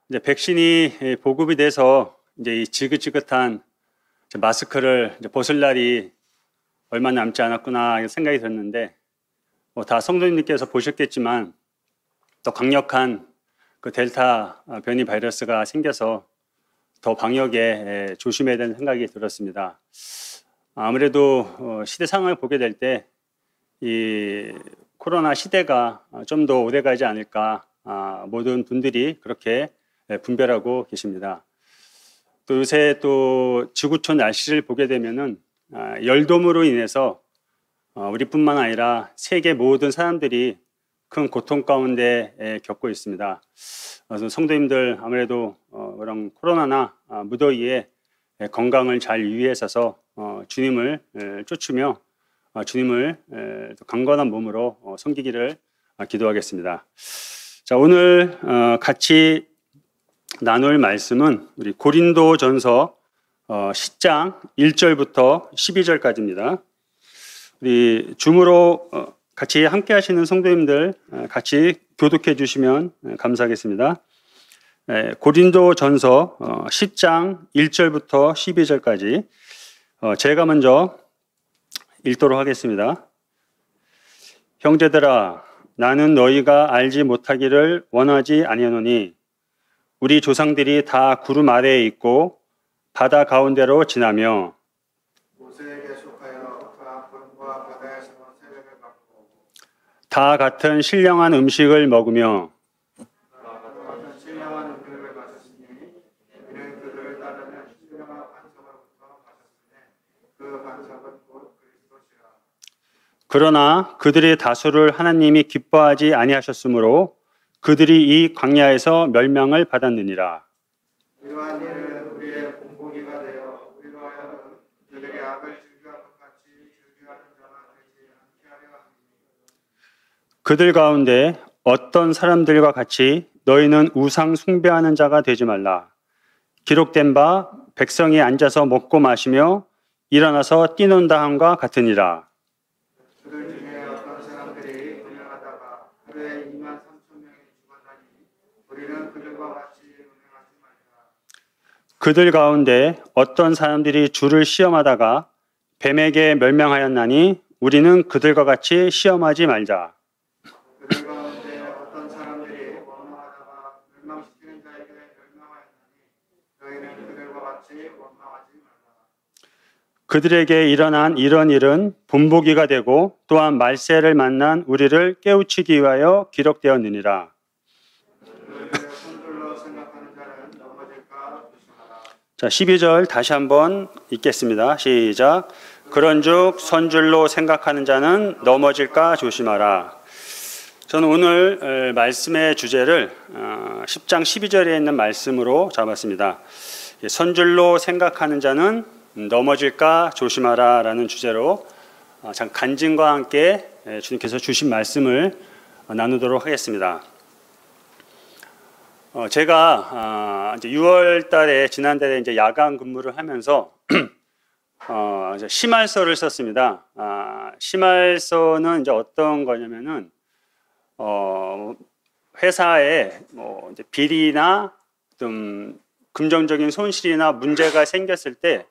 이제 백신이 보급이 돼서 이제 이 지긋지긋한 마스크를 이제 벗을 날이 얼마 남지 않았구나 생각이 들었는데, 다 성도님들께서 보셨겠지만 또 강력한 그 델타 변이 바이러스가 생겨서 더 방역에 조심해야 되는 생각이 들었습니다. 아무래도 시대 상황을 보게 될 때 이 코로나 시대가 좀 더 오래가지 않을까, 모든 분들이 그렇게 분별하고 계십니다. 또 요새 또 지구촌 날씨를 보게 되면은 열돔으로 인해서 우리뿐만 아니라 세계 모든 사람들이 큰 고통 가운데 겪고 있습니다. 그래서 성도님들 아무래도 그런 코로나나 무더위에 건강을 잘 유의하셔서 주님을 쫓으며 주님을 강건한 몸으로 섬기기를 기도하겠습니다. 자, 오늘 같이 나눌 말씀은 우리 고린도전서 10장 1절부터 12절까지입니다. 우리 줌으로 같이 함께 하시는 성도님들 같이 교독해 주시면 감사하겠습니다. 고린도전서 10장 1절부터 12절까지 제가 먼저 읽도록 하겠습니다. 형제들아, 나는 너희가 알지 못하기를 원하지 아니하노니 우리 조상들이 다 구름 아래에 있고 바다 가운데로 지나며 모세에게 속하여 다 구름과 바다에서 세력을 받고 다 같은 신령한 음식을 먹으며 같은 신령한 음식을 마셨으니 이는 그들을 따르는 신령한 반석으로부터 마셨으니 그 반석은 곧 그리스도시라. 그러나 그들의 다수를 하나님이 기뻐하지 아니하셨으므로 그들이 이 광야에서 멸망을 받았느니라. 이러한 일은 우리의 본보기가 되어 우리로 하여금 그들의 악을 즐겨한 것 같이 즐겨하는 자가 되지 않게 하려 함이니 그들 가운데 어떤 사람들과 같이 너희는 우상 숭배하는 자가 되지 말라. 기록된 바 백성이 앉아서 먹고 마시며 일어나서 뛰논다 함과 같으니라. 그들 중에 어떤 사람들이 운행하다가 하루에 2만 3천 명이 죽었나니 우리는 그들과 같이 운행하지 말라. 그들 가운데 어떤 사람들이 주를 시험하다가 뱀에게 멸망하였나니 우리는 그들과 같이 시험하지 말자. 그들 가운데 어떤 사람들이 원망하다가 멸망시키는 자에게 멸망하였나니 너희는 그들과 같이 원망하지 말라. 그들에게 일어난 이런 일은 본보기가 되고 또한 말세를 만난 우리를 깨우치기 위하여 기록되었느니라. 그들을 손들로 생각하는 자는 넘어질까 조심하라. 자, 12절 다시 한번 읽겠습니다. 시작. 그런즉 선줄로 생각하는 자는 넘어질까 조심하라. 저는 오늘 말씀의 주제를 10장 12절에 있는 말씀으로 잡았습니다. 선줄로 생각하는 자는 넘어질까 조심하라 라는 주제로 참 간증과 함께 주님께서 주신 말씀을 나누도록 하겠습니다. 제가 이제 6월 달에 지난달에 이제 야간 근무를 하면서 이제 심할서를 썼습니다. 심할서는 이제 어떤 거냐면은 회사에 뭐 이제 비리나 좀 금전적인 손실이나 문제가 생겼을 때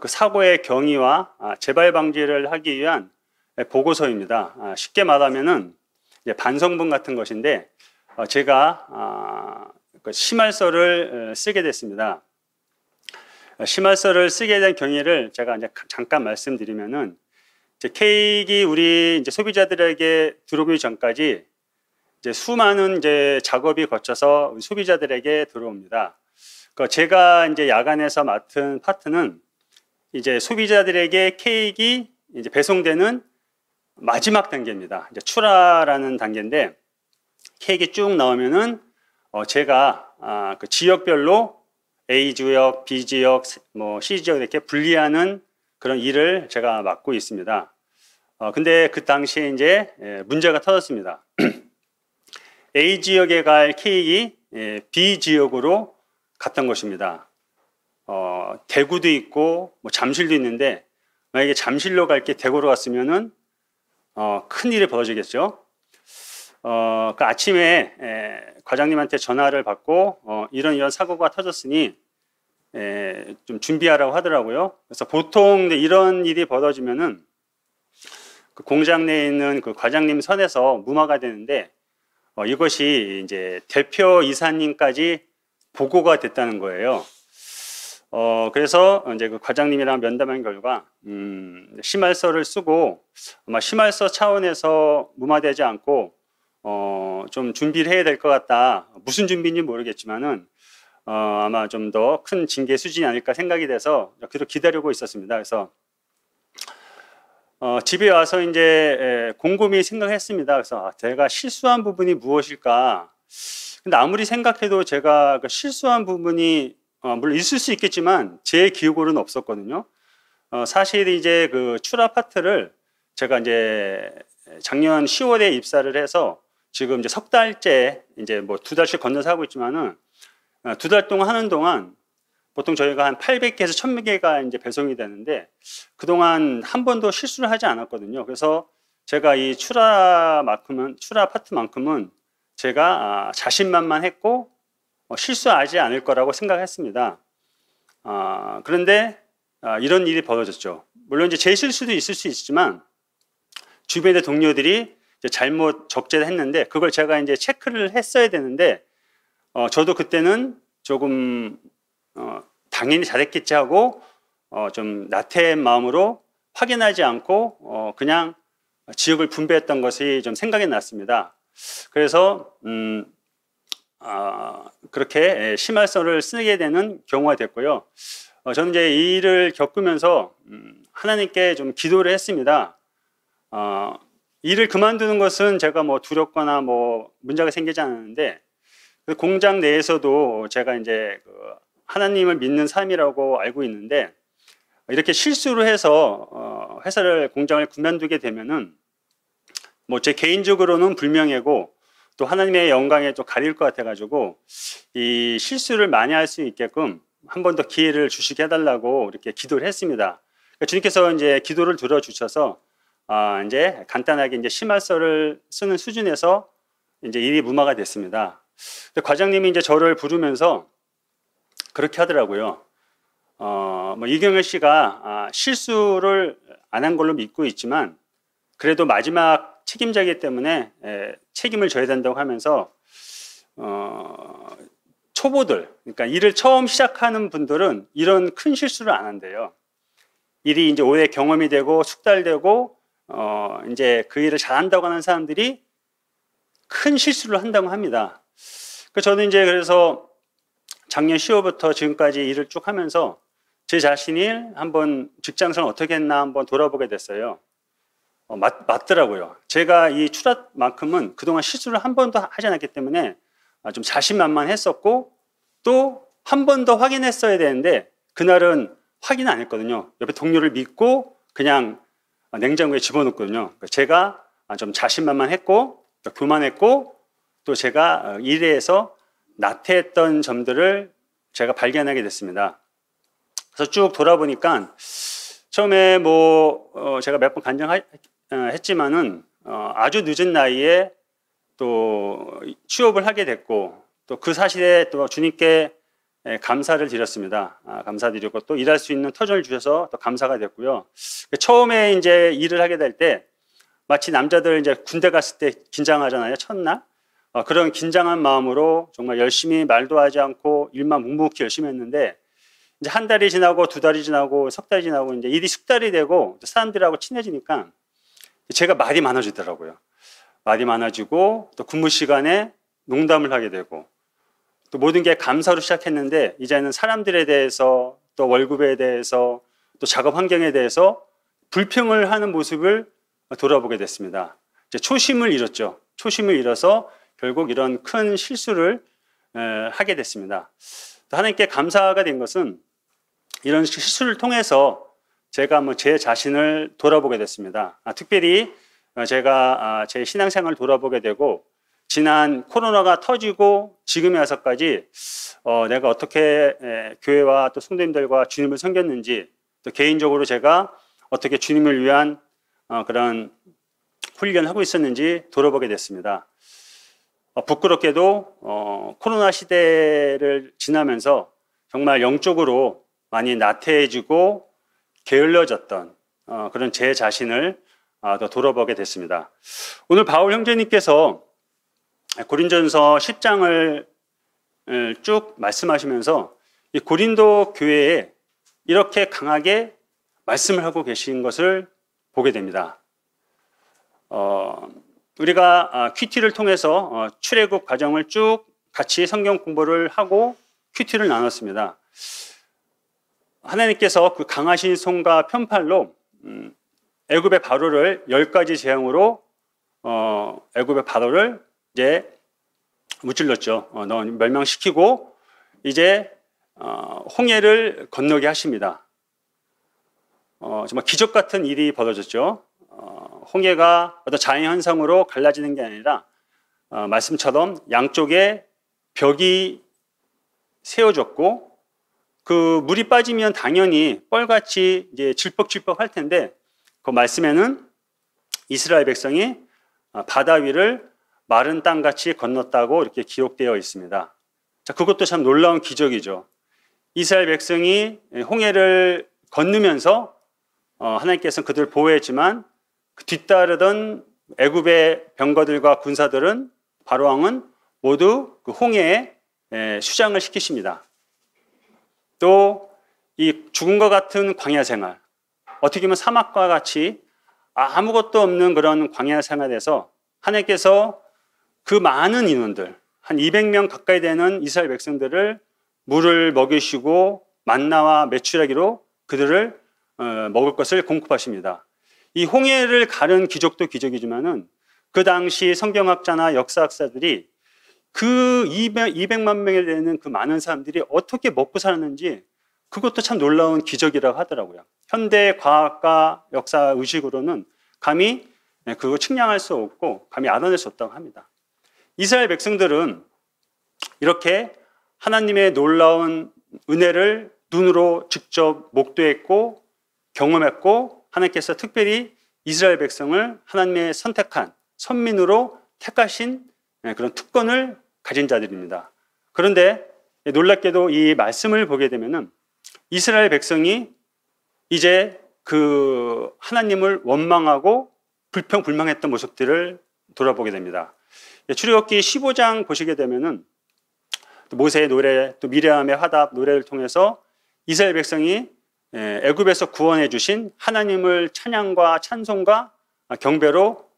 그 사고의 경위와 재발 방지를 하기 위한 보고서입니다. 쉽게 말하면은 이제 반성문 같은 것인데 제가 그 심할서를 쓰게 됐습니다. 심할서를 쓰게 된 경위를 제가 이제 잠깐 말씀드리면은 이제 케이크 우리 이제 소비자들에게 들어오기 전까지 이제 수많은 이제 작업이 거쳐서 우리 소비자들에게 들어옵니다. 제가 이제 야간에서 맡은 파트는 이제 소비자들에게 케이크 이제 배송되는 마지막 단계입니다. 이제 출하라는 단계인데 케이크 쭉 나오면은 제가 그 지역별로 A 지역, B 지역, 뭐 C 지역 이렇게 분리하는 그런 일을 제가 맡고 있습니다. 근데 그 당시에 이제 문제가 터졌습니다. A 지역에 갈 케이크 B 지역으로 갔던 것입니다. 대구도 있고 뭐 잠실도 있는데 만약에 잠실로 갈 게 대구로 갔으면은 큰 일이 벌어지겠죠. 그 아침에 과장님한테 전화를 받고 이런 사고가 터졌으니 좀 준비하라고 하더라고요. 그래서 보통 이런 일이 벌어지면은 그 공장 내에 있는 그 과장님 선에서 무마가 되는데 이것이 이제 대표 이사님까지 보고가 됐다는 거예요. 그래서 이제 그 과장님이랑 면담한 결과 심할서를 쓰고 아마 심할서 차원에서 무마되지 않고 좀 준비를 해야 될 것 같다. 무슨 준비인지 모르겠지만은 아마 좀 더 큰 징계 수준이 아닐까 생각이 돼서 계속 기다리고 있었습니다. 그래서 집에 와서 이제 곰곰이 생각했습니다. 그래서 제가 실수한 부분이 무엇일까? 근데 아무리 생각해도 제가 그 실수한 부분이 물론 있을 수 있겠지만 제 기억으로는 없었거든요. 사실 이제 그 출하 파트를 제가 이제 작년 10월에 입사를 해서 지금 이제 석 달째 이제 뭐 2달씩 건너서 하고 있지만은 2달 동안 하는 동안 보통 저희가 한 800개에서 1000개가 이제 배송이 되는데 그동안 한 번도 실수를 하지 않았거든요. 그래서 제가 이 출하 파트만큼은 제가 자신만만했고 실수하지 않을 거라고 생각했습니다. 그런데 이런 일이 벌어졌죠. 물론 이제 제 실수도 있을 수 있지만 주변의 동료들이 이제 잘못 적재를 했는데 그걸 제가 이제 체크를 했어야 되는데 저도 그때는 조금 당연히 잘했겠지 하고 좀 나태한 마음으로 확인하지 않고 그냥 지역을 분배했던 것이 좀 생각이 났습니다. 그래서 그렇게 심할서를 쓰게 되는 경우가 됐고요. 저는 이제 이 일을 겪으면서 하나님께 좀 기도를 했습니다. 일을 그만두는 것은 제가 뭐 두렵거나 뭐 문제가 생기지 않았는데 그 공장 내에서도 제가 이제 그 하나님을 믿는 삶이라고 알고 있는데 이렇게 실수를 해서 공장을 그만두게 되면은 뭐 제 개인적으로는 불명예고 또 하나님의 영광에 좀 가릴 것 같아가지고 이 실수를 많이 할 수 있게끔 한 번 더 기회를 주시게 해달라고 이렇게 기도를 했습니다. 그러니까 주님께서 이제 기도를 들어주셔서 이제 간단하게 이제 심할서를 쓰는 수준에서 이제 일이 무마가 됐습니다. 과장님이 이제 저를 부르면서 그렇게 하더라고요. 뭐 이경열 씨가 실수를 안 한 걸로 믿고 있지만 그래도 마지막 책임자이기 때문에 책임을 져야 된다고 하면서 초보들, 그러니까 일을 처음 시작하는 분들은 이런 큰 실수를 안 한대요. 일이 이제 오래 경험이 되고 숙달되고 이제 그 일을 잘한다고 하는 사람들이 큰 실수를 한다고 합니다. 저는 이제 그래서 작년 10월부터 지금까지 일을 쭉 하면서 제 자신이 한번 직장생활 어떻게 했나 한번 돌아보게 됐어요. 맞더라고요. 제가 이 출하만큼은 그동안 실수를 한 번도 하지 않았기 때문에 좀 자신만만했었고 또 한 번 더 확인했어야 되는데 그날은 확인 안 했거든요. 옆에 동료를 믿고 그냥 냉장고에 집어넣거든요. 제가 좀 자신만만했고 또 교만했고 또 제가 일에서 나태했던 점들을 제가 발견하게 됐습니다. 그래서 쭉 돌아보니까 처음에 뭐 제가 몇 번 간증했지만은 아주 늦은 나이에 또 취업을 하게 됐고 또 그 사실에 또 주님께 감사를 드렸습니다. 감사드리고 또 일할 수 있는 터전을 주셔서 또 감사가 됐고요. 처음에 이제 일을 하게 될 때 마치 남자들 이제 군대 갔을 때 긴장하잖아요. 첫날. 그런 긴장한 마음으로 정말 열심히 말도 하지 않고 일만 묵묵히 열심히 했는데 이제 한 달이 지나고 2달이 지나고 석 달이 지나고 이제 일이 숙달이 되고 사람들하고 친해지니까 제가 말이 많아지더라고요. 말이 많아지고 또 근무 시간에 농담을 하게 되고 또 모든 게 감사로 시작했는데 이제는 사람들에 대해서 또 월급에 대해서 또 작업 환경에 대해서 불평을 하는 모습을 돌아보게 됐습니다. 이제 초심을 잃었죠. 초심을 잃어서 결국 이런 큰 실수를 하게 됐습니다. 하나님께 감사가 된 것은 이런 실수를 통해서 제가 뭐 제 자신을 돌아보게 됐습니다. 특별히 제가 제 신앙생활을 돌아보게 되고 지난 코로나가 터지고 지금에 와서까지 내가 어떻게 교회와 또 성도님들과 주님을 섬겼는지 또 개인적으로 제가 어떻게 주님을 위한 그런 훈련을 하고 있었는지 돌아보게 됐습니다. 부끄럽게도 코로나 시대를 지나면서 정말 영적으로 많이 나태해지고 게을러졌던 그런 제 자신을 더 돌아보게 됐습니다. 오늘 바울 형제님께서 고린전서 10장을 쭉 말씀하시면서 이 고린도 교회에 이렇게 강하게 말씀을 하고 계신 것을 보게 됩니다. 우리가 큐티를 통해서 출애굽 과정을 쭉 같이 성경 공부를 하고 큐티를 나눴습니다. 하나님께서 그 강하신 손과 편팔로 애굽의 바로를 10가지 재앙으로 애굽의 바로를 이제 무찔렀죠. 멸망시키고 이제 홍해를 건너게 하십니다. 정말 기적 같은 일이 벌어졌죠. 홍해가 어떤 자연 현상으로 갈라지는 게 아니라 말씀처럼 양쪽에 벽이 세워졌고 그 물이 빠지면 당연히 뻘같이 이제 질퍽질퍽 할 텐데 그 말씀에는 이스라엘 백성이 바다 위를 마른 땅같이 건넜다고 이렇게 기록되어 있습니다. 자, 그것도 참 놀라운 기적이죠. 이스라엘 백성이 홍해를 건너면서 하나님께서는 그들을 보호했지만 그 뒤따르던 애굽의 병거들과 군사들은 바로 왕은 모두 그 홍해에 수장을 시키십니다. 또 이 죽음과 같은 광야 생활, 어떻게 보면 사막과 같이 아무것도 없는 그런 광야 생활에서 하나님께서 그 많은 인원들, 한 200명 가까이 되는 이스라엘 백성들을 물을 먹이시고 만나와 메추라기로 그들을 먹을 것을 공급하십니다. 이 홍해를 가른 기적도 기적이지만은 그 당시 성경학자나 역사학자들이 그 200만 명에 되는 그 많은 사람들이 어떻게 먹고 살았는지 그것도 참 놀라운 기적이라고 하더라고요. 현대 과학과 역사 의식으로는 감히 그거 측량할 수 없고 감히 알아낼 수 없다고 합니다. 이스라엘 백성들은 이렇게 하나님의 놀라운 은혜를 눈으로 직접 목도했고 경험했고 하나님께서 특별히 이스라엘 백성을 하나님의 선택한 선민으로 택하신 그런 특권을 가진 자들입니다. 그런데 놀랍게도 이 말씀을 보게 되면은 이스라엘 백성이 이제 그 하나님을 원망하고 불평불만했던 모습들을 돌아보게 됩니다. 출애굽기 15장 보시게 되면은 모세의 노래, 또 미리암의 화답 노래를 통해서 이스라엘 백성이 애굽에서 구원해 주신 하나님을 찬양과 찬송과 경배로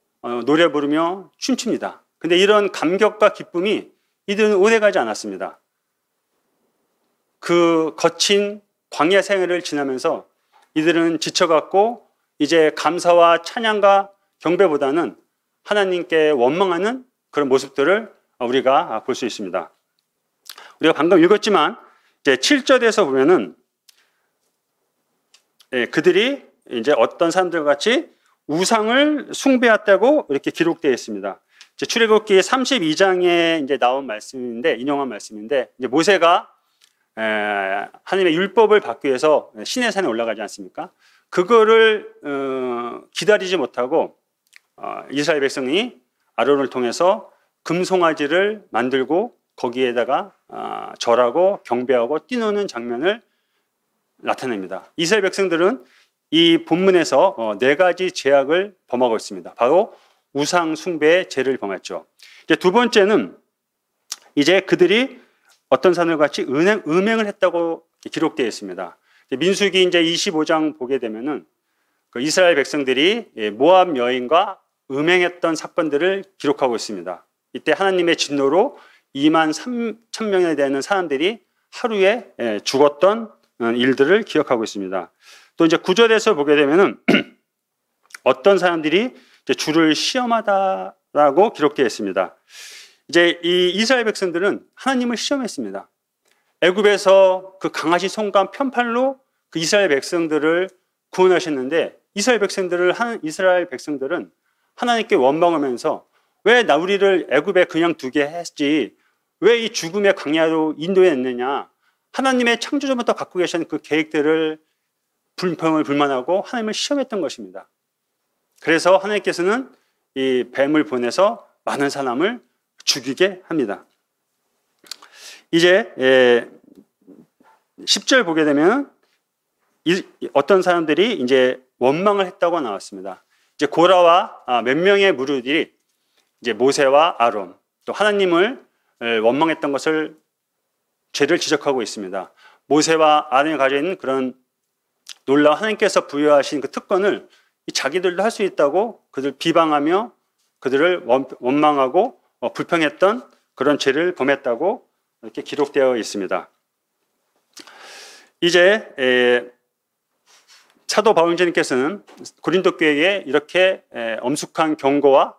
노래 부르며 춤춥니다. 근데 이런 감격과 기쁨이 이들은 오래가지 않았습니다. 그 거친 광야 생활을 지나면서 이들은 지쳐갔고 이제 감사와 찬양과 경배보다는 하나님께 원망하는 그런 모습들을 우리가 볼 수 있습니다. 우리가 방금 읽었지만 이제 7절에서 보면은 그들이 이제 어떤 사람들과 같이 우상을 숭배했다고 이렇게 기록되어 있습니다. 출애굽기 32장에 이제 나온 말씀인데 인용한 말씀인데 이제 모세가 하나님의 율법을 받기 위해서 시내산에 올라가지 않습니까? 그거를 기다리지 못하고 이스라엘 백성이 아론을 통해서 금송아지를 만들고 거기에다가 절하고 경배하고 뛰노는 장면을 나타냅니다. 이스라엘 백성들은 이 본문에서 4가지 죄악을 범하고 있습니다. 바로 우상 숭배의 죄를 범했죠. 이제 두 번째는 이제 그들이 어떤 사람과 같이 음행을 했다고 기록되어 있습니다. 민수기 이제 25장 보게 되면은 그 이스라엘 백성들이 모압 여인과 음행했던 사건들을 기록하고 있습니다. 이때 하나님의 진노로 2만 3천 명에 되는 사람들이 하루에 죽었던 일들을 기억하고 있습니다. 또 이제 9절에서 보게 되면은 어떤 사람들이 이제 주를 시험하다라고 기록되어 있습니다. 이제 이 이스라엘 백성들은 하나님을 시험했습니다. 애굽에서 그 강하신 손과 편팔로 그 이스라엘 백성들을 구원하셨는데 이스라엘 백성들은 하나님께 원망하면서 왜 우리를 애굽에 그냥 두게 했지? 왜 이 죽음의 광야로 인도했느냐? 하나님의 창조주부터 갖고 계신 그 계획들을 불만하고 하나님을 시험했던 것입니다. 그래서 하나님께서는 이 뱀을 보내서 많은 사람을 죽이게 합니다. 이제 10절 보게 되면 어떤 사람들이 이제 원망을 했다고 나왔습니다. 이제 고라와 몇 명의 무리들이 이제 모세와 아론 또 하나님을 원망했던 것을 죄를 지적하고 있습니다. 모세와 아론이 가지고 있는 그런 놀라운 하나님께서 부여하신 그 특권을 자기들도 할 수 있다고 그들 비방하며 그들을 원망하고 불평했던 그런 죄를 범했다고 이렇게 기록되어 있습니다. 이제 사도 바울님께서는 고린도 교회에 이렇게 엄숙한 경고와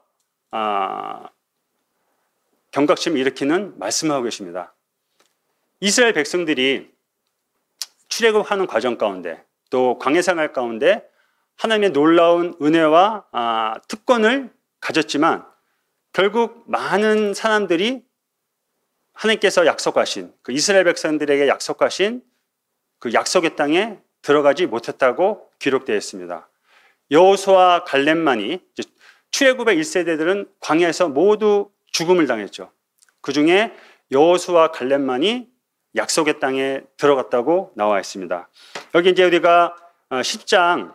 경각심을 일으키는 말씀을 하고 계십니다. 이스라엘 백성들이 출애굽하는 과정 가운데 또 광야 생활 가운데 하나님의 놀라운 은혜와 특권을 가졌지만 결국 많은 사람들이 하나님께서 약속하신 그 이스라엘 백성들에게 약속하신 그 약속의 땅에 들어가지 못했다고 기록되어 있습니다. 여호수아와 갈렙만이 출애굽의 1세대들은 광야에서 모두 죽음을 당했죠. 그 중에 여호수아와 갈렙만이 약속의 땅에 들어갔다고 나와 있습니다. 여기 이제 우리가 10장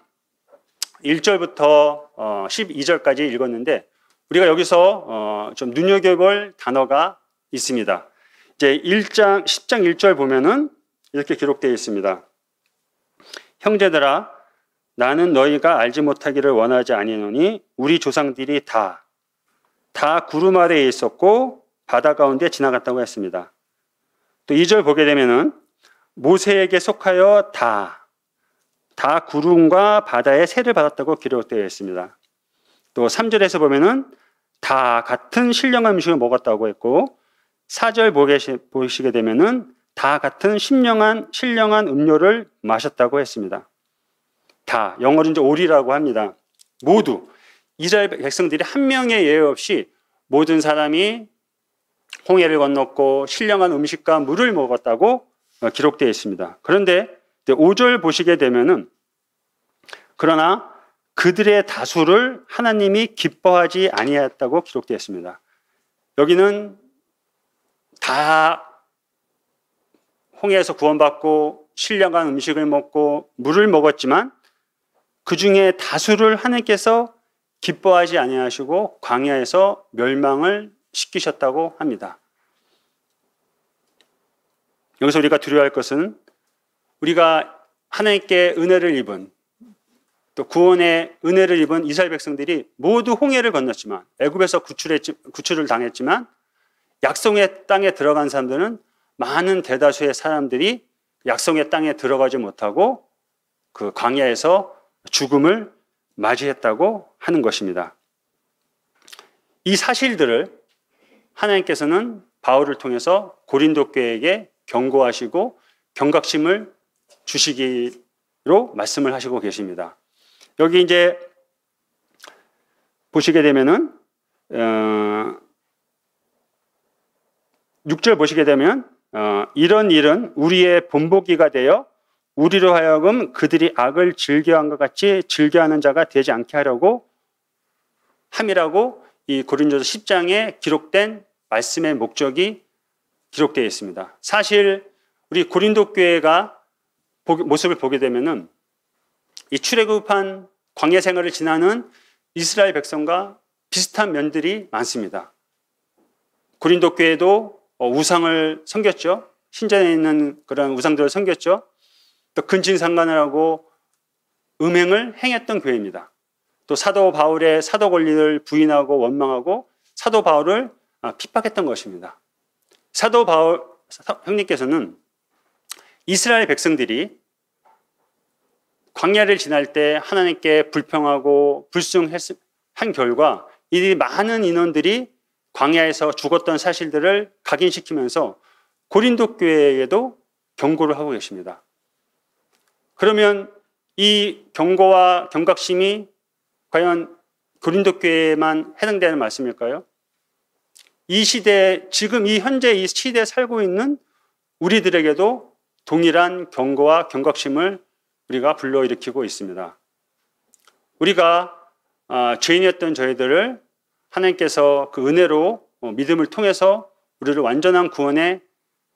1절부터 12절까지 읽었는데 우리가 여기서 좀 눈여겨볼 단어가 있습니다. 이제 10장 1절 보면은 이렇게 기록되어 있습니다. 형제들아 나는 너희가 알지 못하기를 원하지 아니하노니 우리 조상들이 다 구름 아래에 있었고 바다 가운데 지나갔다고 했습니다. 또 2절 보게 되면은 모세에게 속하여 다 구름과 바다의 세를 받았다고 기록되어 있습니다. 또 3절에서 보면은 다 같은 신령한 음식을 먹었다고 했고 4절 보시게 되면은 다 같은 신령한 음료를 마셨다고 했습니다. 다 영어로 이제 올이라고 합니다. 모두 이스라엘 백성들이 한 명의 예외 없이 모든 사람이 홍해를 건넜고 신령한 음식과 물을 먹었다고 기록되어 있습니다. 그런데 5절 보시게 되면은 그러나 그들의 다수를 하나님이 기뻐하지 아니하였다고 기록되어 있습니다. 여기는 다 홍해에서 구원받고 신령한 음식을 먹고 물을 먹었지만 그 중에 다수를 하나님께서 기뻐하지 아니하시고 광야에서 멸망을 시키셨다고 합니다. 여기서 우리가 두려워할 것은 우리가 하나님께 은혜를 입은 또 구원의 은혜를 입은 이스라엘 백성들이 모두 홍해를 건넜지만 애굽에서 구출을 당했지만 약속의 땅에 들어간 사람들은 많은 대다수의 사람들이 약속의 땅에 들어가지 못하고 그 광야에서 죽음을 맞이했다고 하는 것입니다. 이 사실들을 하나님께서는 바울을 통해서 고린도 교회에게 경고하시고 경각심을 주시기로 말씀을 하시고 계십니다. 여기 이제 보시게 되면은 6절 보시게 되면 이런 일은 우리의 본보기가 되어 우리로 하여금 그들이 악을 즐겨한 것 같이 즐겨하는 자가 되지 않게 하려고 함이라고 이 고린도서 10장에 기록된 말씀의 목적이 기록되어 있습니다. 사실 우리 고린도 교회가 모습을 보게 되면은 이 출애굽한 광야 생활을 지나는 이스라엘 백성과 비슷한 면들이 많습니다. 고린도 교회도 우상을 섬겼죠. 신전에 있는 그런 우상들을 섬겼죠. 또 근친상간을 하고 음행을 행했던 교회입니다. 또 사도 바울의 사도 권리를 부인하고 원망하고 사도 바울을 핍박했던 것입니다. 사도 바울 형님께서는 이스라엘 백성들이 광야를 지날 때 하나님께 불평하고 불순한 결과 이 많은 인원들이 광야에서 죽었던 사실들을 각인시키면서 고린도 교회에게도 경고를 하고 계십니다. 그러면 이 경고와 경각심이 과연 고린도 교회에만 해당되는 말씀일까요? 이 시대, 지금 이 현재 이 시대에 살고 있는 우리들에게도 동일한 경고와 경각심을 우리가 불러일으키고 있습니다. 우리가 죄인이었던 저희들을 하나님께서 그 은혜로 믿음을 통해서 우리를 완전한 구원에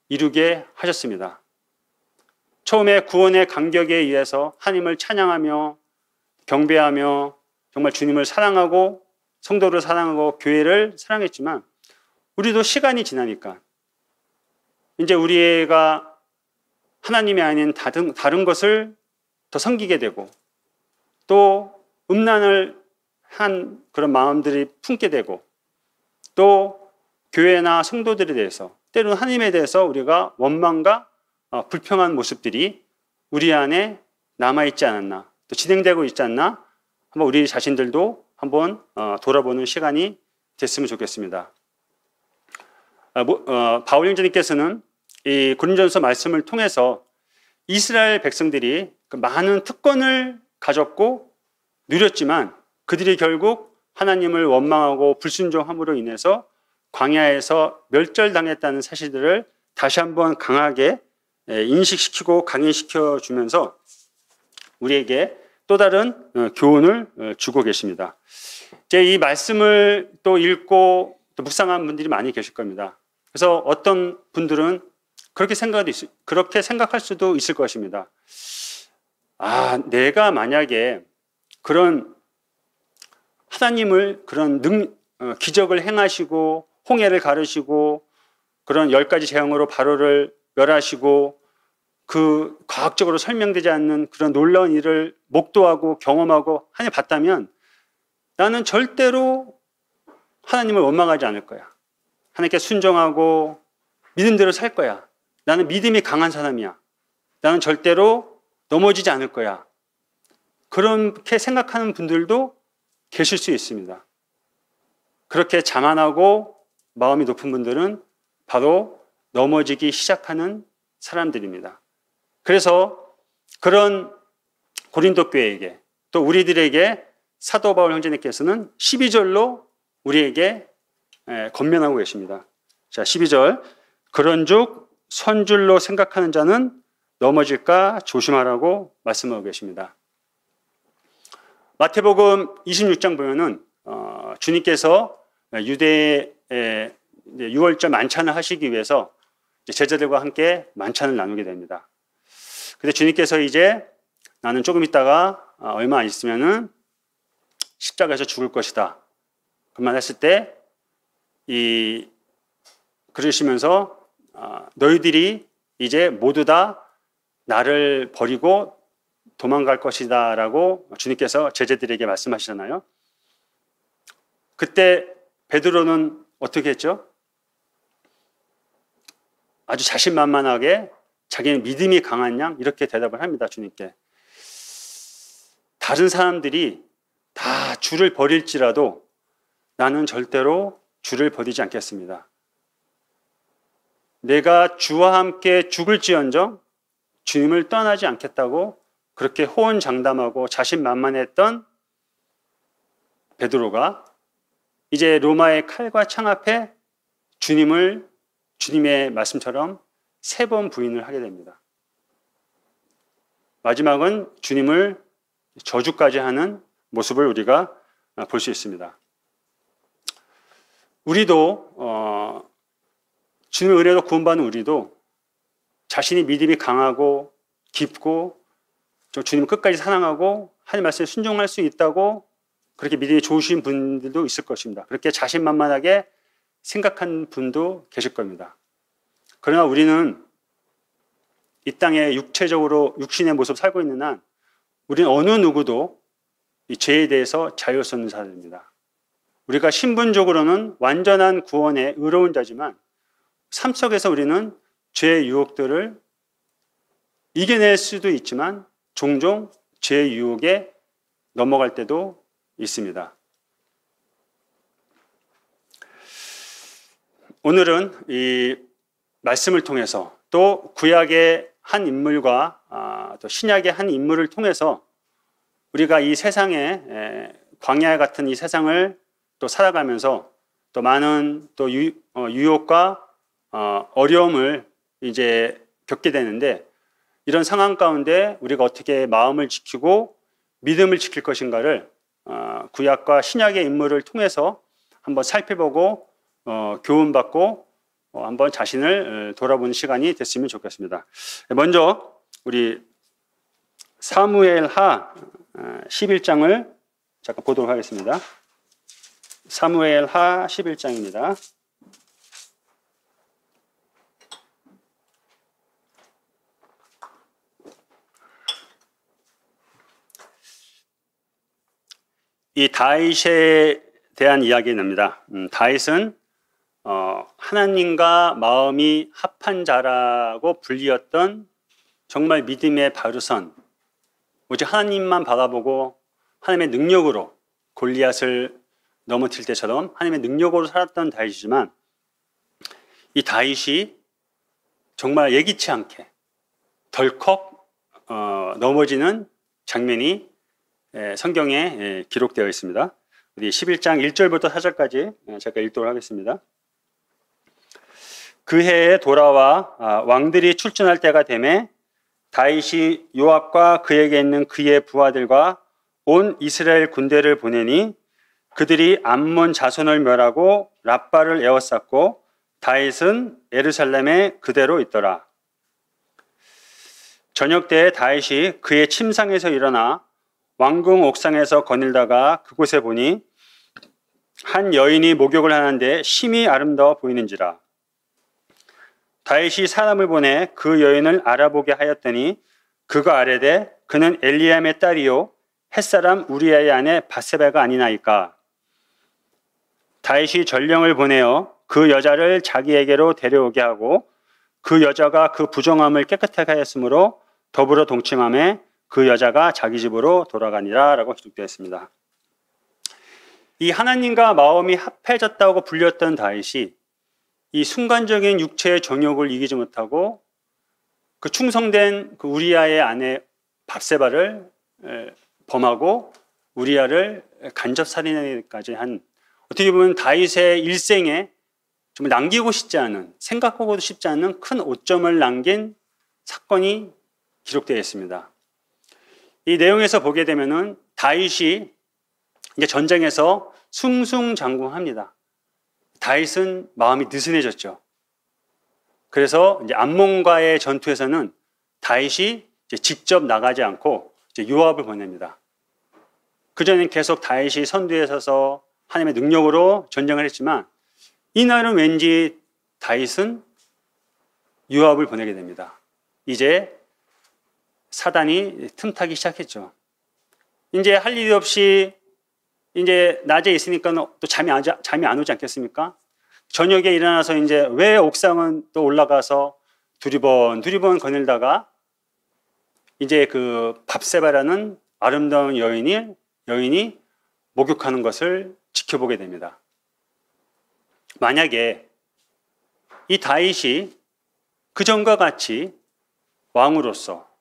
이루게 하셨습니다. 처음에 구원의 감격에 의해서 하나님을 찬양하며 경배하며 정말 주님을 사랑하고 성도를 사랑하고 교회를 사랑했지만 우리도 시간이 지나니까 이제 우리가 하나님이 아닌 다른 것을 더 섬기게 되고 또 음란을 한 그런 마음들이 품게 되고 또 교회나 성도들에 대해서 때로는 하나님에 대해서 우리가 원망과 불평한 모습들이 우리 안에 남아있지 않았나 또 진행되고 있지 않나 한번 우리 자신들도 한번 돌아보는 시간이 됐으면 좋겠습니다. 바울 형제님께서는 이 고린도전서 말씀을 통해서 이스라엘 백성들이 그 많은 특권을 가졌고 누렸지만 그들이 결국 하나님을 원망하고 불순종함으로 인해서 광야에서 멸절당했다는 사실들을 다시 한번 강하게 인식시키고 강인시켜 주면서 우리에게 또 다른 교훈을 주고 계십니다. 이제 이 말씀을 또 읽고 또 묵상한 분들이 많이 계실 겁니다. 그래서 어떤 분들은 그렇게 생각할 수도 있을 것입니다. 내가 만약에 그런 하나님을 그런 기적을 행하시고 홍해를 가르시고 그런 10가지 재앙으로 바로를 멸하시고 그 과학적으로 설명되지 않는 그런 놀라운 일을 목도하고 경험하고 하나님 봤다면 나는 절대로 하나님을 원망하지 않을 거야. 하나님께 순종하고 믿은 대로 살 거야. 나는 믿음이 강한 사람이야. 나는 절대로 넘어지지 않을 거야. 그렇게 생각하는 분들도 계실 수 있습니다. 그렇게 자만하고 마음이 높은 분들은 바로 넘어지기 시작하는 사람들입니다. 그래서 그런 고린도 교회에게 또 우리들에게 사도 바울 형제님께서는 12절로 우리에게 권면하고 계십니다. 자, 12절. 그런즉 선줄로 생각하는 자는 넘어질까 조심하라고 말씀하고 계십니다. 마태복음 26장 보면은 주님께서 유대의 유월절 만찬을 하시기 위해서 제자들과 함께 만찬을 나누게 됩니다. 근데 주님께서 이제 나는 조금 있다가 얼마 안 있으면은 십자가에서 죽을 것이다. 그만 했을 때 그러시면서 너희들이 이제 모두 다 나를 버리고 도망갈 것이다 라고 주님께서 제자들에게 말씀하시잖아요. 그때 베드로는 어떻게 했죠? 아주 자신만만하게 자기는 믿음이 강한 양 이렇게 대답을 합니다. 주님께. 다른 사람들이 다 주를 버릴지라도 나는 절대로 주를 버리지 않겠습니다. 내가 주와 함께 죽을지언정 주님을 떠나지 않겠다고 그렇게 호언장담하고 자신만만했던 베드로가 이제 로마의 칼과 창 앞에 주님의 말씀처럼 3번 부인을 하게 됩니다. 마지막은 주님을 저주까지 하는 모습을 우리가 볼 수 있습니다. 우리도 주님의 은혜로 구원받는 우리도 자신이 믿음이 강하고 깊고 주님을 끝까지 사랑하고 하나님 말씀에 순종할 수 있다고 그렇게 믿음이 좋으신 분들도 있을 것입니다. 그렇게 자신만만하게 생각한 분도 계실 겁니다. 그러나 우리는 이 땅에 육체적으로 육신의 모습 살고 있는 한 우리는 어느 누구도 이 죄에 대해서 자유할 수 없는 사람입니다. 우리가 신분적으로는 완전한 구원에 의로운 자지만 삶 속에서 우리는 죄의 유혹들을 이겨낼 수도 있지만 종종 죄의 유혹에 넘어갈 때도 있습니다. 오늘은 이 말씀을 통해서 또 구약의 한 인물과 또 신약의 한 인물을 통해서 우리가 이 세상에 광야 같은 이 세상을 또 살아가면서 또 많은 또 유혹과 어려움을 이제 겪게 되는데 이런 상황 가운데 우리가 어떻게 마음을 지키고 믿음을 지킬 것인가를 구약과 신약의 인물을 통해서 한번 살펴보고 교훈받고 한번 자신을 돌아보는 시간이 됐으면 좋겠습니다. 먼저 우리 사무엘하 11장을 잠깐 보도록 하겠습니다. 사무엘하 11장입니다. 이 다윗에 대한 이야기입니다. 다윗은 하나님과 마음이 합한 자라고 불리었던 정말 믿음의 바루선, 오직 하나님만 바라보고 하나님의 능력으로 골리앗을 넘어뜨릴 때처럼 하나님의 능력으로 살았던 다윗이지만, 이 다윗이 정말 예기치 않게 덜컥 넘어지는 장면이 성경에 기록되어 있습니다. 우리 11장 1절부터 4절까지 제가 읽도록 하겠습니다. 그 해에 돌아와 왕들이 출전할 때가 되매 다윗이 요압과 그에게 있는 그의 부하들과 온 이스라엘 군대를 보내니 그들이 암몬 자손을 멸하고 랍바를 에워쌌고 다윗은 예루살렘에 그대로 있더라. 저녁 때에 다윗이 그의 침상에서 일어나 왕궁 옥상에서 거닐다가 그곳에 보니 한 여인이 목욕을 하는데 심히 아름다워 보이는지라. 다윗이 사람을 보내 그 여인을 알아보게 하였더니 그가 아뢰되 그는 엘리암의 딸이요 햇사람 우리아의 아내 밧세바가 아니나이까. 다윗이 전령을 보내어 그 여자를 자기에게로 데려오게 하고 그 여자가 그 부정함을 깨끗하게 하였으므로 더불어 동침하며 그 여자가 자기 집으로 돌아가니라 라고 기록되어 있습니다. 이 하나님과 마음이 합해졌다고 불렸던 다윗이 이 순간적인 육체의 정욕을 이기지 못하고 그 충성된 그 우리아의 아내 밧세바를 범하고 우리아를 간접 살인하기까지 한, 어떻게 보면 다윗의 일생에 정말 남기고 싶지 않은, 생각하고도 싶지 않은 큰 오점을 남긴 사건이 기록되어 있습니다. 이 내용에서 보게 되면은 다윗이 이제 전쟁에서 승승장구합니다. 다윗은 마음이 느슨해졌죠. 그래서 이제 암몬과의 전투에서는 다윗이 이제 직접 나가지 않고 이제 요압을 보냅니다. 그전엔 계속 다윗이 선두에 서서 하나님의 능력으로 전쟁을 했지만 이날은 왠지 다윗은 요압을 보내게 됩니다. 이제 사단이 틈타기 시작했죠. 이제 할 일이 없이 이제 낮에 있으니까 또 잠이 안 오지 않겠습니까? 저녁에 일어나서 이제 왜 옥상은 또 올라가서 두리번 거닐다가 이제 그 밧세바라는 아름다운 여인이 목욕하는 것을 지켜보게 됩니다. 만약에 이 다윗이 그전과 같이 왕으로서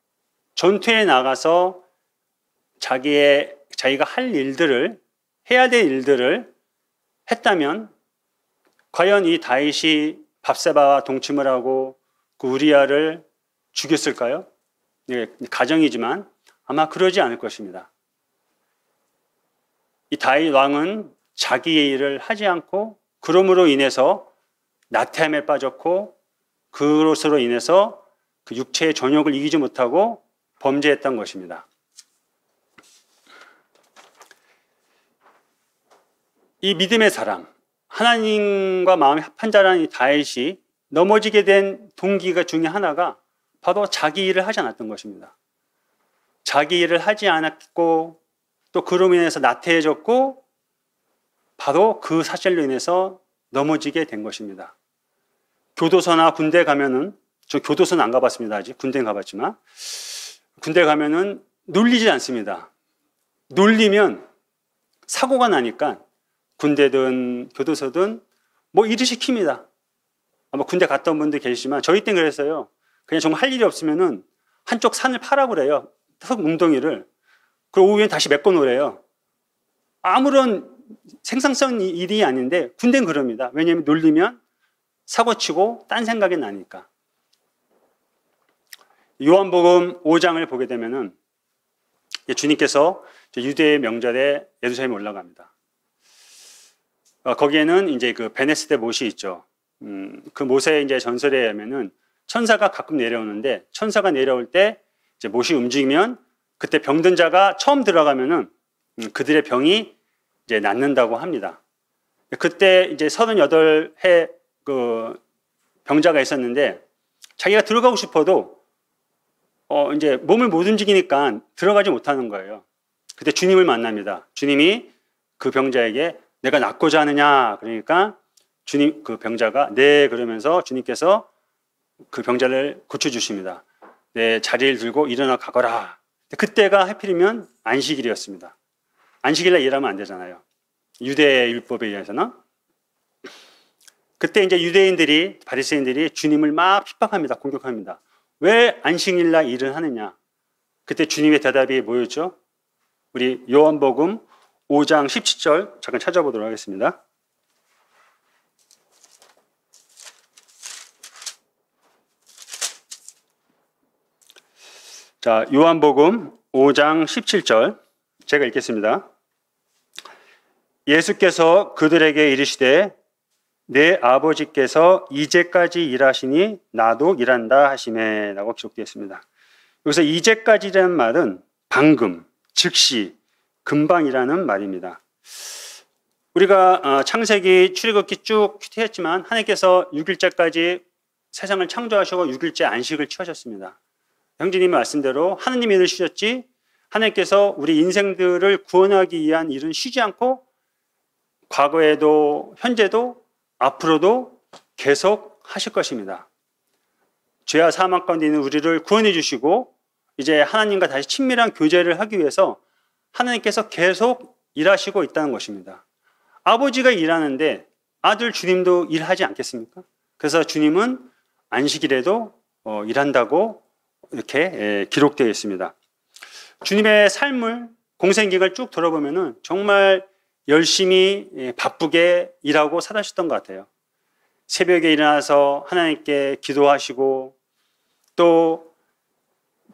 전투에 나가서 자기가 할 일들을, 해야 될 일들을 했다면 과연 이 다윗이 밧세바와 동침을 하고 그 우리아를 죽였을까요? 네, 가정이지만 아마 그러지 않을 것입니다. 이 다윗 왕은 자기의 일을 하지 않고 그러므로 인해서 나태함에 빠졌고 그것으로 인해서 그 육체의 정욕을 이기지 못하고 범죄했던 것입니다. 이 믿음의 사람, 하나님과 마음이 합한 자라는 이 다윗이 넘어지게 된 동기가 중에 하나가 바로 자기 일을 하지 않았던 것입니다. 자기 일을 하지 않았고 또 그로 인해서 나태해졌고 바로 그 사실로 인해서 넘어지게 된 것입니다. 교도소나 군대 가면은, 저 교도소는 안 가봤습니다. 아직 군대는 가봤지만 군대 가면은 놀리지 않습니다. 놀리면 사고가 나니까 군대든 교도소든 뭐 일을 시킵니다. 아마 군대 갔던 분들 계시지만 저희 땐 그랬어요. 그냥 정말 할 일이 없으면은 한쪽 산을 파라고 그래요. 흙 웅덩이를. 그리고 오후엔 다시 메꿔 놓으래요. 아무런 생산성 일이 아닌데 군대는 그럽니다. 왜냐하면 놀리면 사고치고 딴 생각이 나니까. 요한복음 5장을 보게 되면은 주님께서 유대의 명절에 예루살렘에 올라갑니다. 거기에는 이제 그 베네스데 못이 있죠. 그 못의 이제 전설에 의하면은 천사가 가끔 내려오는데 천사가 내려올 때 이제 못이 움직이면 그때 병든 자가 처음 들어가면은 그들의 병이 이제 낫는다고 합니다. 그때 이제 38해 그 병자가 있었는데 자기가 들어가고 싶어도 이제 몸을 못 움직이니까 들어가지 못하는 거예요. 그때 주님을 만납니다. 주님이 그 병자에게 내가 낫고자 하느냐 그러니까 주님 그 병자가 네 그러면서 주님께서 그 병자를 고쳐주십니다. 네 자리를 들고 일어나 가거라. 그때가 하필이면 안식일이었습니다. 안식일날 일하면 안 되잖아요. 유대 율법에 의해서는. 그때 이제 유대인들이 바리새인들이 주님을 막 핍박합니다. 공격합니다. 왜 안식일날 일을 하느냐? 그때 주님의 대답이 뭐였죠? 우리 요한복음 5장 17절 잠깐 찾아보도록 하겠습니다. 자, 요한복음 5장 17절 제가 읽겠습니다. 예수께서 그들에게 이르시되 내 아버지께서 이제까지 일하시니 나도 일한다 하시매 라고 기록되어 있습니다. 여기서 이제까지라는 말은 방금, 즉시, 금방이라는 말입니다. 우리가 창세기, 출애굽기 쭉 큐티했지만 하나님께서 6일째까지 세상을 창조하시고 6일째 안식을 취하셨습니다. 형제님의 말씀대로 하나님 일을 쉬셨지 하나님께서 우리 인생들을 구원하기 위한 일은 쉬지 않고 과거에도 현재도 앞으로도 계속 하실 것입니다. 죄와 사망 가운데 있는 우리를 구원해 주시고 이제 하나님과 다시 친밀한 교제를 하기 위해서 하나님께서 계속 일하시고 있다는 것입니다. 아버지가 일하는데 아들 주님도 일하지 않겠습니까? 그래서 주님은 안식일에도 일한다고 이렇게 기록되어 있습니다. 주님의 삶을 공생기를 쭉 돌아보면은 정말 열심히 바쁘게 일하고 살아셨던 것 같아요. 새벽에 일어나서 하나님께 기도하시고 또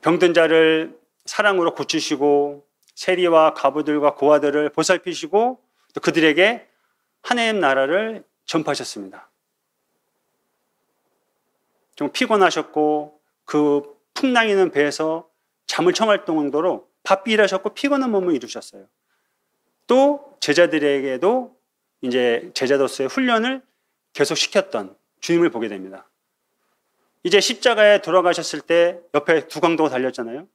병든 자를 사랑으로 고치시고 세리와 과부들과 고아들을 보살피시고 또 그들에게 하나님 나라를 전파하셨습니다. 좀 피곤하셨고 그 풍랑이는 배에서 잠을 청할 정도로 바삐 일하셨고 피곤한 몸을 이루셨어요. 또 제자들에게도 이제 제자로서의 훈련을 계속 시켰던 주님을 보게 됩니다. 이제 십자가에 돌아가셨을 때 옆에 두광도가 달렸잖아요.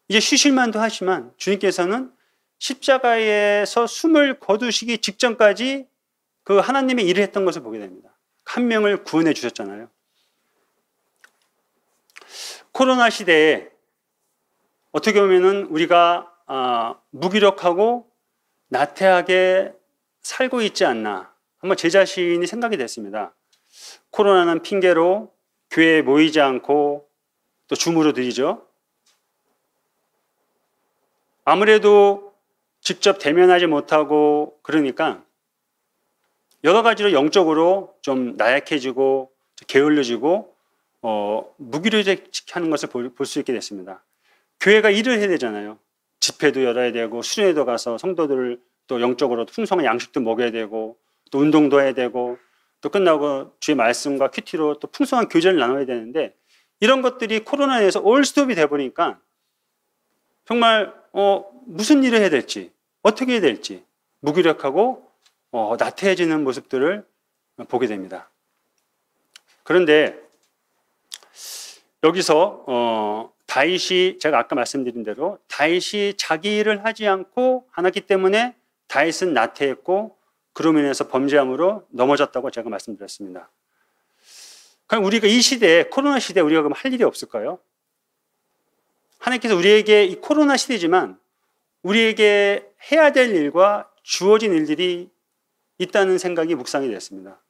이제 쉬실만도 하지만 주님께서는 십자가에서 숨을 거두시기 직전까지 그 하나님의 일을 했던 것을 보게 됩니다. 한 명을 구원해 주셨잖아요. 코로나 시대에 어떻게 보면은 우리가 무기력하고 나태하게 살고 있지 않나 한번 제 자신이 생각이 됐습니다. 코로나는 핑계로 교회에 모이지 않고 또 줌으로 드리죠. 아무래도 직접 대면하지 못하고 그러니까 여러 가지로 영적으로 좀 나약해지고 게을러지고 무기력하는 것을 볼 수 있게 됐습니다. 교회가 일을 해야 되잖아요. 집회도 열어야 되고 수련회도 가서 성도들을 또 영적으로 풍성한 양식도 먹여야 되고 또 운동도 해야 되고 또 끝나고 주의 말씀과 큐티로 또 풍성한 교제를 나눠야 되는데 이런 것들이 코로나에서 올스톱이 돼버리니까 정말 무슨 일을 해야 될지 어떻게 해야 될지 무기력하고 나태해지는 모습들을 보게 됩니다. 그런데 여기서 다윗이 제가 아까 말씀드린 대로 다윗이 자기 일을 하지 않고 하기 때문에 다윗은 나태했고 그로 인해서 범죄함으로 넘어졌다고 제가 말씀드렸습니다. 그럼 우리가 이 시대에 코로나 시대에 우리가 그럼 할 일이 없을까요? 하나님께서 우리에게 이 코로나 시대지만 우리에게 해야 될 일과 주어진 일들이 있다는 생각이 묵상이 됐습니다.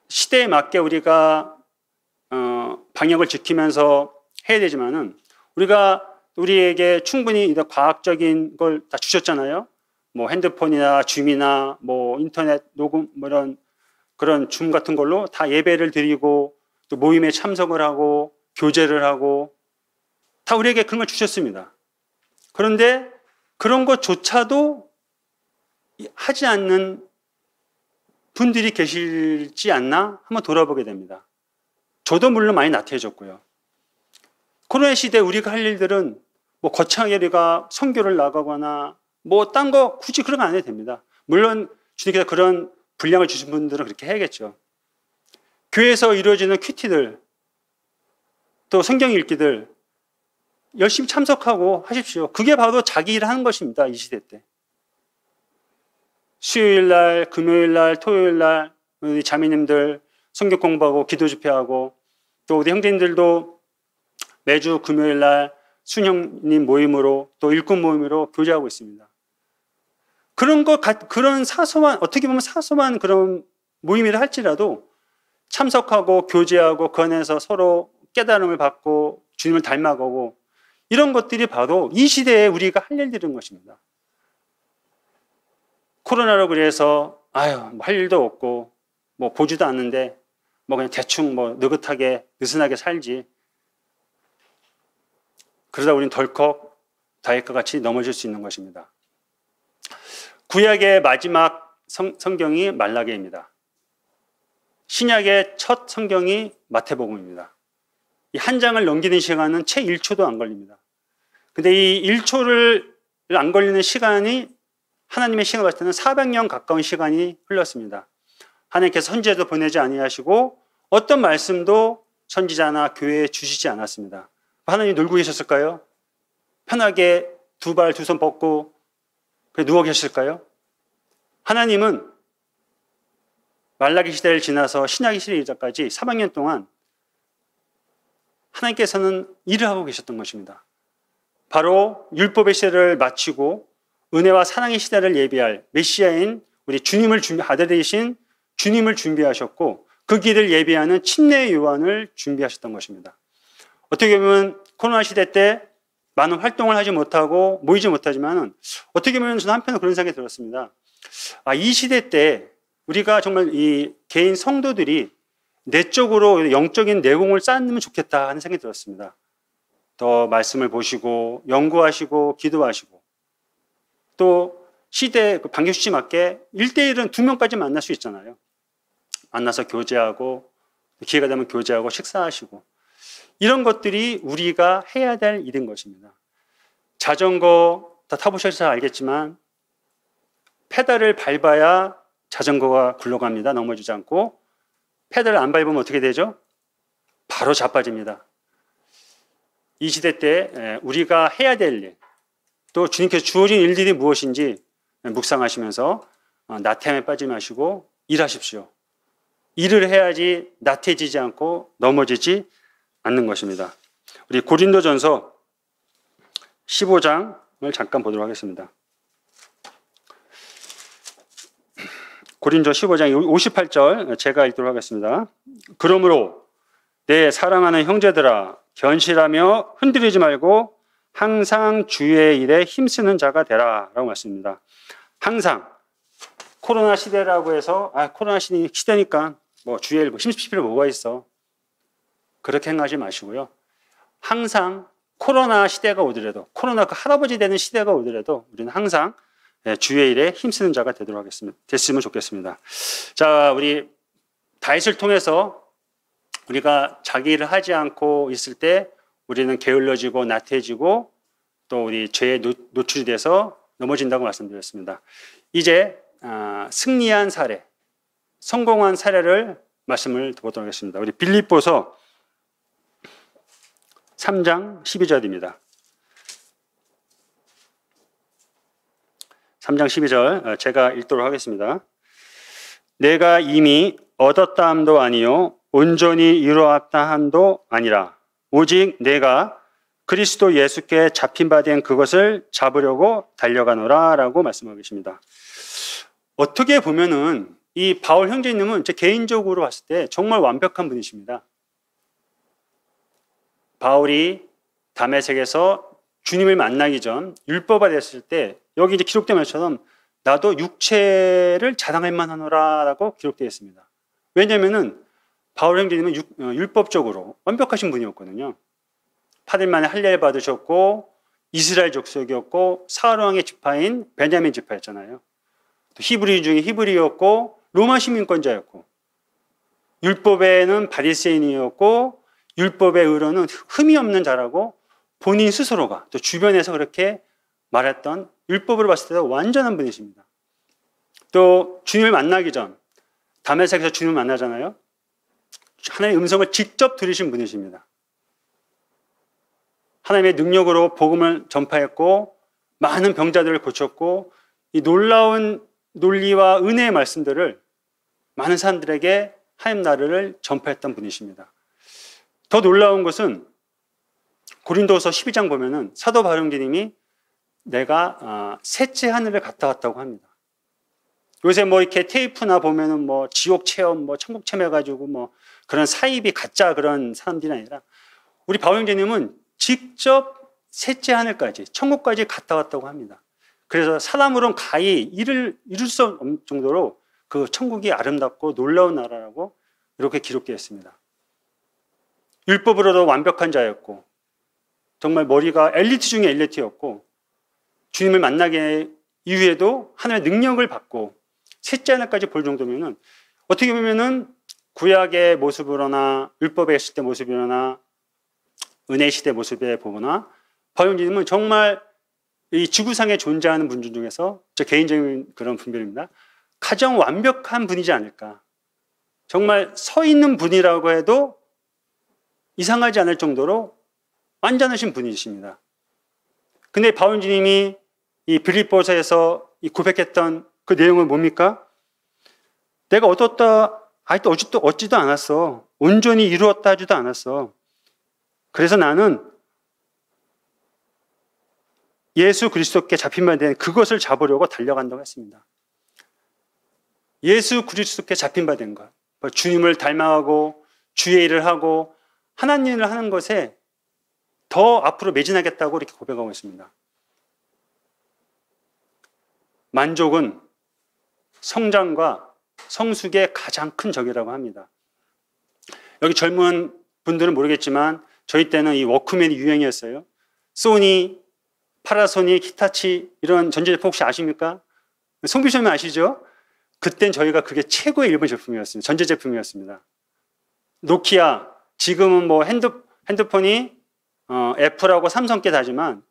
시대에 맞게 우리가 방역을 지키면서 해야 되지만은 우리에게 충분히 과학적인 걸 다 주셨잖아요. 뭐 핸드폰이나 줌이나 뭐 인터넷 녹음 뭐 그런 줌 같은 걸로 다 예배를 드리고 또 모임에 참석을 하고 교제를 하고 다 우리에게 그런 걸 주셨습니다. 그런데 그런 것조차도 하지 않는 분들이 계실지 않나 한번 돌아보게 됩니다. 저도 물론 많이 나태해졌고요. 코로나 시대에 우리가 할 일들은 뭐 거창하게 우리가 선교를 나가거나 뭐 딴 거 굳이 그런 거 안 해도 됩니다. 물론 주님께서 그런 분량을 주신 분들은 그렇게 해야겠죠. 교회에서 이루어지는 큐티들, 또 성경 읽기들 열심히 참석하고 하십시오. 그게 바로 자기 일을 하는 것입니다. 이 시대 때. 수요일 날, 금요일 날, 토요일 날 우리 자매님들 성경 공부하고 기도 집회하고 또 우리 형제님들도 매주 금요일 날 순형님 모임으로 또 일꾼 모임으로 교제하고 있습니다. 그런 사소한, 어떻게 보면 사소한 그런 모임이라 할지라도 참석하고 교제하고 그 안에서 서로 깨달음을 받고 주님을 닮아가고 이런 것들이 바로 이 시대에 우리가 할 일들인 것입니다. 코로나로 그래서 뭐 할 일도 없고 뭐 보지도 않는데 뭐 그냥 대충 뭐 느긋하게 느슨하게 살지. 그러다 우리는 덜컥 다윗과 같이 넘어질 수 있는 것입니다. 구약의 마지막 성경이 말라기입니다. 신약의 첫 성경이 마태복음입니다. 이 한 장을 넘기는 시간은 채 1초도 안 걸립니다. 근데 이 1초를 안 걸리는 시간이 하나님의 시간을 봤을 때는 400년 가까운 시간이 흘렀습니다. 하나님께서 선지자도 보내지 아니하시고 어떤 말씀도 선지자나 교회에 주시지 않았습니다. 하나님이 놀고 계셨을까요? 편하게 두 발 두 손 뻗고 누워 계실까요? 하나님은 말라기 시대를 지나서 신약의 시대에 이르기까지 400년 동안 하나님께서는 일을 하고 계셨던 것입니다. 바로 율법의 시대를 마치고 은혜와 사랑의 시대를 예비할 메시아인 우리 아들이신 주님을 준비하셨고 그 길을 예비하는 침례의 요한을 준비하셨던 것입니다. 어떻게 보면 코로나 시대 때 많은 활동을 하지 못하고 모이지 못하지만 어떻게 보면 저는 한편으로 그런 생각이 들었습니다. 이 시대 때 우리가 정말 이 개인 성도들이 내적으로 영적인 내공을 쌓으면 좋겠다 하는 생각이 들었습니다. 더 말씀을 보시고 연구하시고 기도하시고 또 시대 반겨주지 맞게 1대1은 2명까지 만날 수 있잖아요. 만나서 교제하고 기회가 되면 교제하고 식사하시고 이런 것들이 우리가 해야 될 일인 것입니다. 자전거 다 타보셔서 알겠지만 페달을 밟아야 자전거가 굴러갑니다. 넘어지지 않고 페달을 안 밟으면 어떻게 되죠? 바로 자빠집니다. 이 시대 때 우리가 해야 될 일, 또 주님께서 주어진 일들이 무엇인지 묵상하시면서 나태함에 빠지지 마시고 일하십시오. 일을 해야지 나태해지지 않고 넘어지지 않는 것입니다. 우리 고린도전서 15장을 잠깐 보도록 하겠습니다. 고린도 15장 58절 제가 읽도록 하겠습니다. 그러므로 내 사랑하는 형제들아 견실하며 흔들리지 말고 항상 주의 일에 힘쓰는 자가 되라 라고 말씀입니다. 항상 코로나 시대라고 해서 코로나 시대니까 뭐 주의 일 힘쓸 필요 뭐가 있어 그렇게 생각하지 마시고요. 항상 코로나 시대가 오더라도 코로나 그 할아버지 되는 시대가 오더라도 우리는 항상 주의 일에 힘쓰는 자가 됐으면 좋겠습니다. 자, 우리 다윗을 통해서 우리가 자기 일을 하지 않고 있을 때 우리는 게을러지고 나태해지고 또 우리 죄에 노출이 돼서 넘어진다고 말씀드렸습니다. 이제 승리한 사례, 성공한 사례를 말씀을 보도록 하겠습니다. 우리 빌립보서 3장 12절입니다. 3장 12절 제가 읽도록 하겠습니다. 내가 이미 얻었다 함도 아니요 온전히 이루었다 함도 아니라 오직 내가 그리스도 예수께 잡힌 바 된 그것을 잡으려고 달려가노라 라고 말씀하고 계십니다. 어떻게 보면은 이 바울 형제님은 제 개인적으로 봤을 때 정말 완벽한 분이십니다. 바울이 다메섹에서 주님을 만나기 전 율법화 됐을 때 여기 이제 기록된 말처럼 나도 육체를 자랑할 만하노라 라고 기록되어 있습니다. 왜냐하면은 바울 형제님은 율법적으로 완벽하신 분이었거든요. 8일 만에 할례를 받으셨고 이스라엘 족속이었고 사울 왕의 지파인 베냐민 지파였잖아요. 또 히브리 중에 히브리였고 로마 시민권자였고 율법에는 바리새인이었고 율법의 의로는 흠이 없는 자라고 본인 스스로가 또 주변에서 그렇게 말했던 율법으로 봤을 때도 완전한 분이십니다. 또 주님을 만나기 전 다메섹에서 주님을 만나잖아요. 하나님의 음성을 직접 들으신 분이십니다. 하나님의 능력으로 복음을 전파했고 많은 병자들을 고쳤고 이 놀라운 논리와 은혜의 말씀들을 많은 사람들에게 하나님 나라를 전파했던 분이십니다. 더 놀라운 것은 고린도서 12장 보면은 사도 바울님이 내가 셋째 하늘을 갔다 왔다고 합니다. 요새 뭐 이렇게 테이프나 보면은 뭐 지옥 체험, 뭐 천국 체험 해가지고 뭐 그런 사입이 가짜 그런 사람들이 아니라 우리 바울님은 직접 셋째 하늘까지 천국까지 갔다 왔다고 합니다. 그래서 사람으로는 가히 이룰 수 없는 정도로 그 천국이 아름답고 놀라운 나라라고 이렇게 기록되어 있습니다. 율법으로도 완벽한 자였고 정말 머리가 엘리트 중에 엘리트였고 주님을 만나게 이후에도 하나님의 능력을 받고 셋째 하늘까지 볼 정도면은 어떻게 보면은 구약의 모습으로나 율법의 시대 모습이나 은혜 시대 모습에 보거나 바울님은 정말 이 지구상에 존재하는 분들 중에서 저 개인적인 그런 분별입니다. 가장 완벽한 분이지 않을까. 정말 서 있는 분이라고 해도 이상하지 않을 정도로 완전하신 분이십니다. 근데 바울님이 이 빌립보서에서 이 고백했던 그 내용은 뭡니까? 내가 얻지도 않았어. 온전히 이루었다 하지도 않았어. 그래서 나는 예수 그리스도께 잡힌 바 된 그것을 잡으려고 달려간다고 했습니다. 예수 그리스도께 잡힌 바 된 것. 주님을 닮아가고 주의 일을 하고 하나님 일을 하는 것에 더 앞으로 매진하겠다고 이렇게 고백하고 있습니다. 만족은 성장과 성숙의 가장 큰 적이라고 합니다. 여기 젊은 분들은 모르겠지만 저희 때는 이 워크맨이 유행이었어요. 소니, 파라소닉, 히타치 이런 전자제품 혹시 아십니까? 송비션은 아시죠? 그땐 저희가 그게 최고의 일본 제품이었습니다. 전자제품이었습니다. 노키아, 지금은 뭐 핸드폰이 애플하고 삼성께 다지만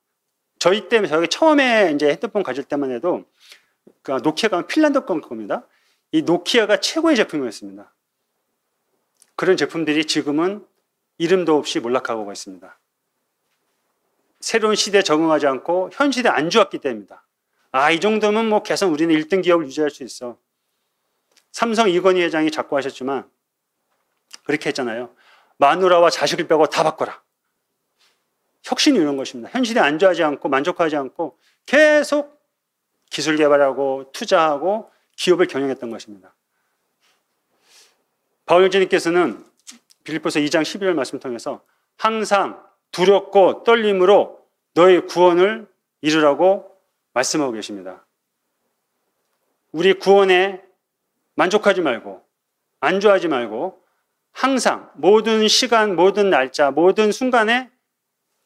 저희 때 저희가 처음에 이제 핸드폰 가질 때만 해도 그 노키아가 핀란드 겁니다. 이 노키아가 최고의 제품이었습니다. 그런 제품들이 지금은 이름도 없이 몰락하고 있습니다. 새로운 시대에 적응하지 않고 현 시대에 안 좋았기 때문입니다. 이 정도면 뭐 계속 우리는 1등 기업을 유지할 수 있어. 삼성 이건희 회장이 자꾸 하셨지만 그렇게 했잖아요. 마누라와 자식을 빼고 다 바꿔라. 혁신이 이런 것입니다. 현 시대에 안주하지 않고 만족하지 않고 계속 기술 개발하고 투자하고 기업을 경영했던 것입니다. 바울주님께서는 빌립보서 2장 11절 말씀 통해서 항상 두렵고 떨림으로 너의 구원을 이루라고 말씀하고 계십니다. 우리 구원에 만족하지 말고 안주하지 말고 항상 모든 시간, 모든 날짜, 모든 순간에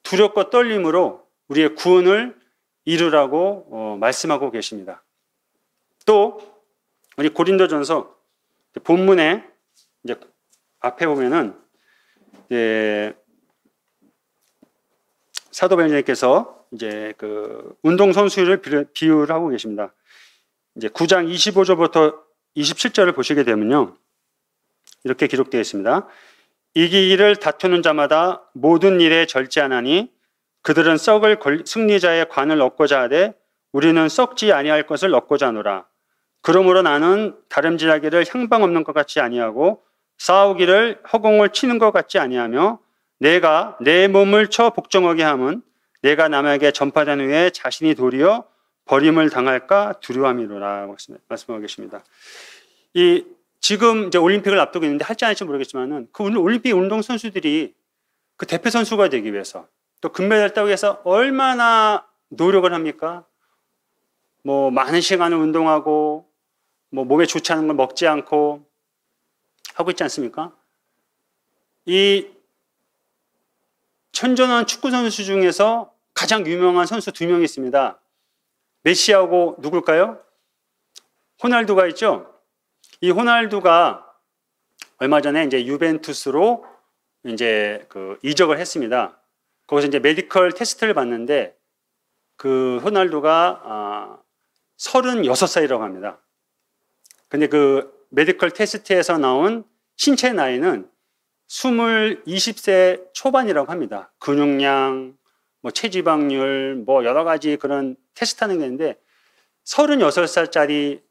두렵고 떨림으로 우리의 구원을 이루라고 말씀하고 계십니다. 또 우리 고린도전서 본문에 이제 앞에 보면은 이제 사도 바울님께서 이제 그 운동 선수를 비유를 하고 계십니다. 이제 9장 25절부터 27절을 보시게 되면요. 이렇게 기록되어 있습니다. 이기기를 다투는 자마다 모든 일에 절제하나니 그들은 썩을 승리자의 관을 얻고자 하되 우리는 썩지 아니할 것을 얻고자 하노라. 그러므로 나는 다름질하기를 향방 없는 것 같이 아니하고 싸우기를 허공을 치는 것 같지 아니하며 내가 내 몸을 쳐 복종하게 함은 내가 남에게 전파된 후에 자신이 도리어 버림을 당할까 두려움이로라 말씀하고 계십니다. 지금 이제 올림픽을 앞두고 있는데 할지 안 할지 모르겠지만은 그 올림픽 운동 선수들이 그 대표 선수가 되기 위해서 또 금메달 따기 위해서 얼마나 노력을 합니까? 뭐 많은 시간을 운동하고 뭐 몸에 좋지 않은 걸 먹지 않고 하고 있지 않습니까? 이 천전한 축구 선수 중에서 가장 유명한 선수 2명이 있습니다. 메시하고 누굴까요? 호날두가 있죠. 이 호날두가 얼마 전에 이제 유벤투스로 이제 그 이적을 했습니다. 거기서 이제 메디컬 테스트를 받는데 그 호날두가 36살이라고 합니다. 근데 그 메디컬 테스트에서 나온 신체 나이는 20세 초반이라고 합니다. 근육량, 뭐 체지방률, 뭐 여러 가지 그런 테스트하는 게 있는데 36살짜리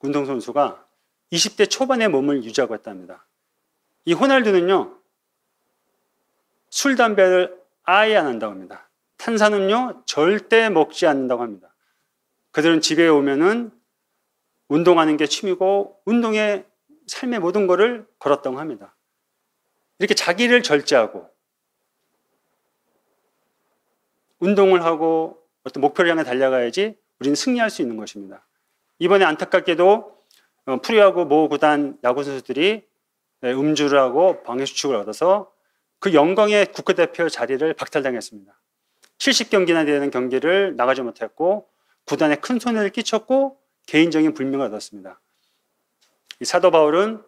운동선수가 20대 초반의 몸을 유지하고 있답니다. 이 호날두는요, 술, 담배를 아예 안 한다고 합니다. 탄산음료 절대 먹지 않는다고 합니다. 그들은 집에 오면은 운동하는 게 취미고 운동에 삶의 모든 것을 걸었다고 합니다. 이렇게 자기를 절제하고 운동을 하고 어떤 목표를 향해 달려가야지 우리는 승리할 수 있는 것입니다. 이번에 안타깝게도 프로야구 모 구단 야구 선수들이 음주를 하고 방해수칙을 얻어서 그 영광의 국가대표 자리를 박탈당했습니다. 70경기나 되는 경기를 나가지 못했고 구단에 큰 손해를 끼쳤고 개인적인 불명을 얻었습니다. 이 사도 바울은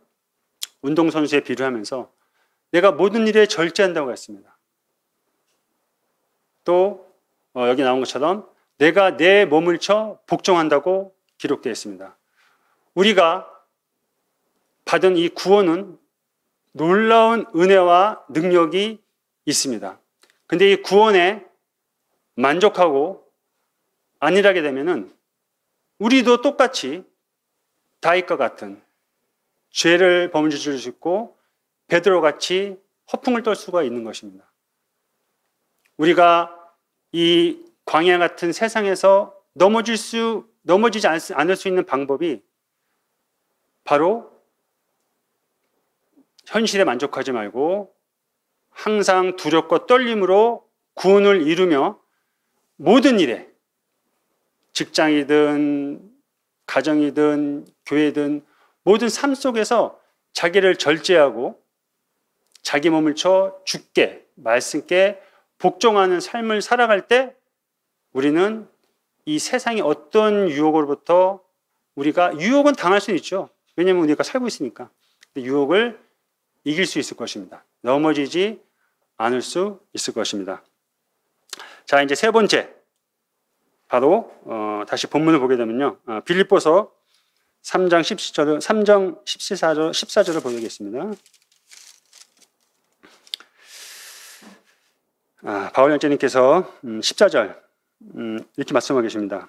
운동선수에 비유하면서 내가 모든 일에 절제한다고 했습니다. 또 여기 나온 것처럼 내가 내 몸을 쳐 복종한다고 기록되어 있습니다. 우리가 받은 이 구원은 놀라운 은혜와 능력이 있습니다. 근데 이 구원에 만족하고 안일하게 되면은 우리도 똑같이 다윗과 같은 죄를 범죄질 수 있고 베드로 같이 허풍을 떨 수가 있는 것입니다. 우리가 이 광야 같은 세상에서 넘어지지 않을 수 있는 방법이 바로 현실에 만족하지 말고 항상 두렵고 떨림으로 구원을 이루며 모든 일에 직장이든 가정이든 교회든 모든 삶 속에서 자기를 절제하고 자기 몸을 쳐 주께 말씀께 복종하는 삶을 살아갈 때 우리는 이 세상의 어떤 유혹으로부터 우리가 유혹은 당할 수 있죠. 왜냐하면 우리가 살고 있으니까. 근데 유혹을 이길 수 있을 것입니다. 넘어지지 않을 수 있을 것입니다. 자, 이제 세 번째 바로 다시 본문을 보게 되면요. 빌립보서 3장 14절을 보겠습니다. 바울 형제님께서 14절 이렇게 말씀하고 계십니다.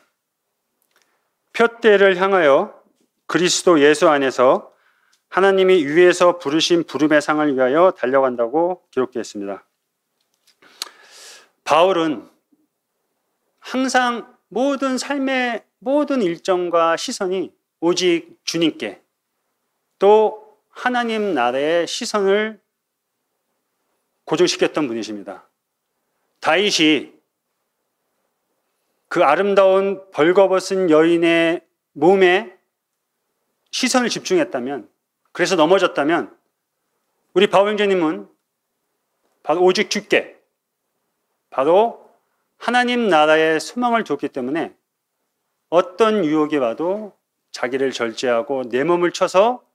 표대를 향하여 그리스도 예수 안에서 하나님이 위에서 부르신 부름의 상을 위하여 달려간다고 기록되어 있습니다. 바울은 항상 모든 삶의 모든 일정과 시선이 오직 주님께 또 하나님 나라의 시선을 고정시켰던 분이십니다. 다윗이 그 아름다운 벌거벗은 여인의 몸에 시선을 집중했다면, 그래서 넘어졌다면 우리 바울 형제님은 바로 오직 주께, 바로 하나님 나라의 소망을 두었기 때문에 어떤 유혹이 와도 자기를 절제하고 내 몸을 쳐서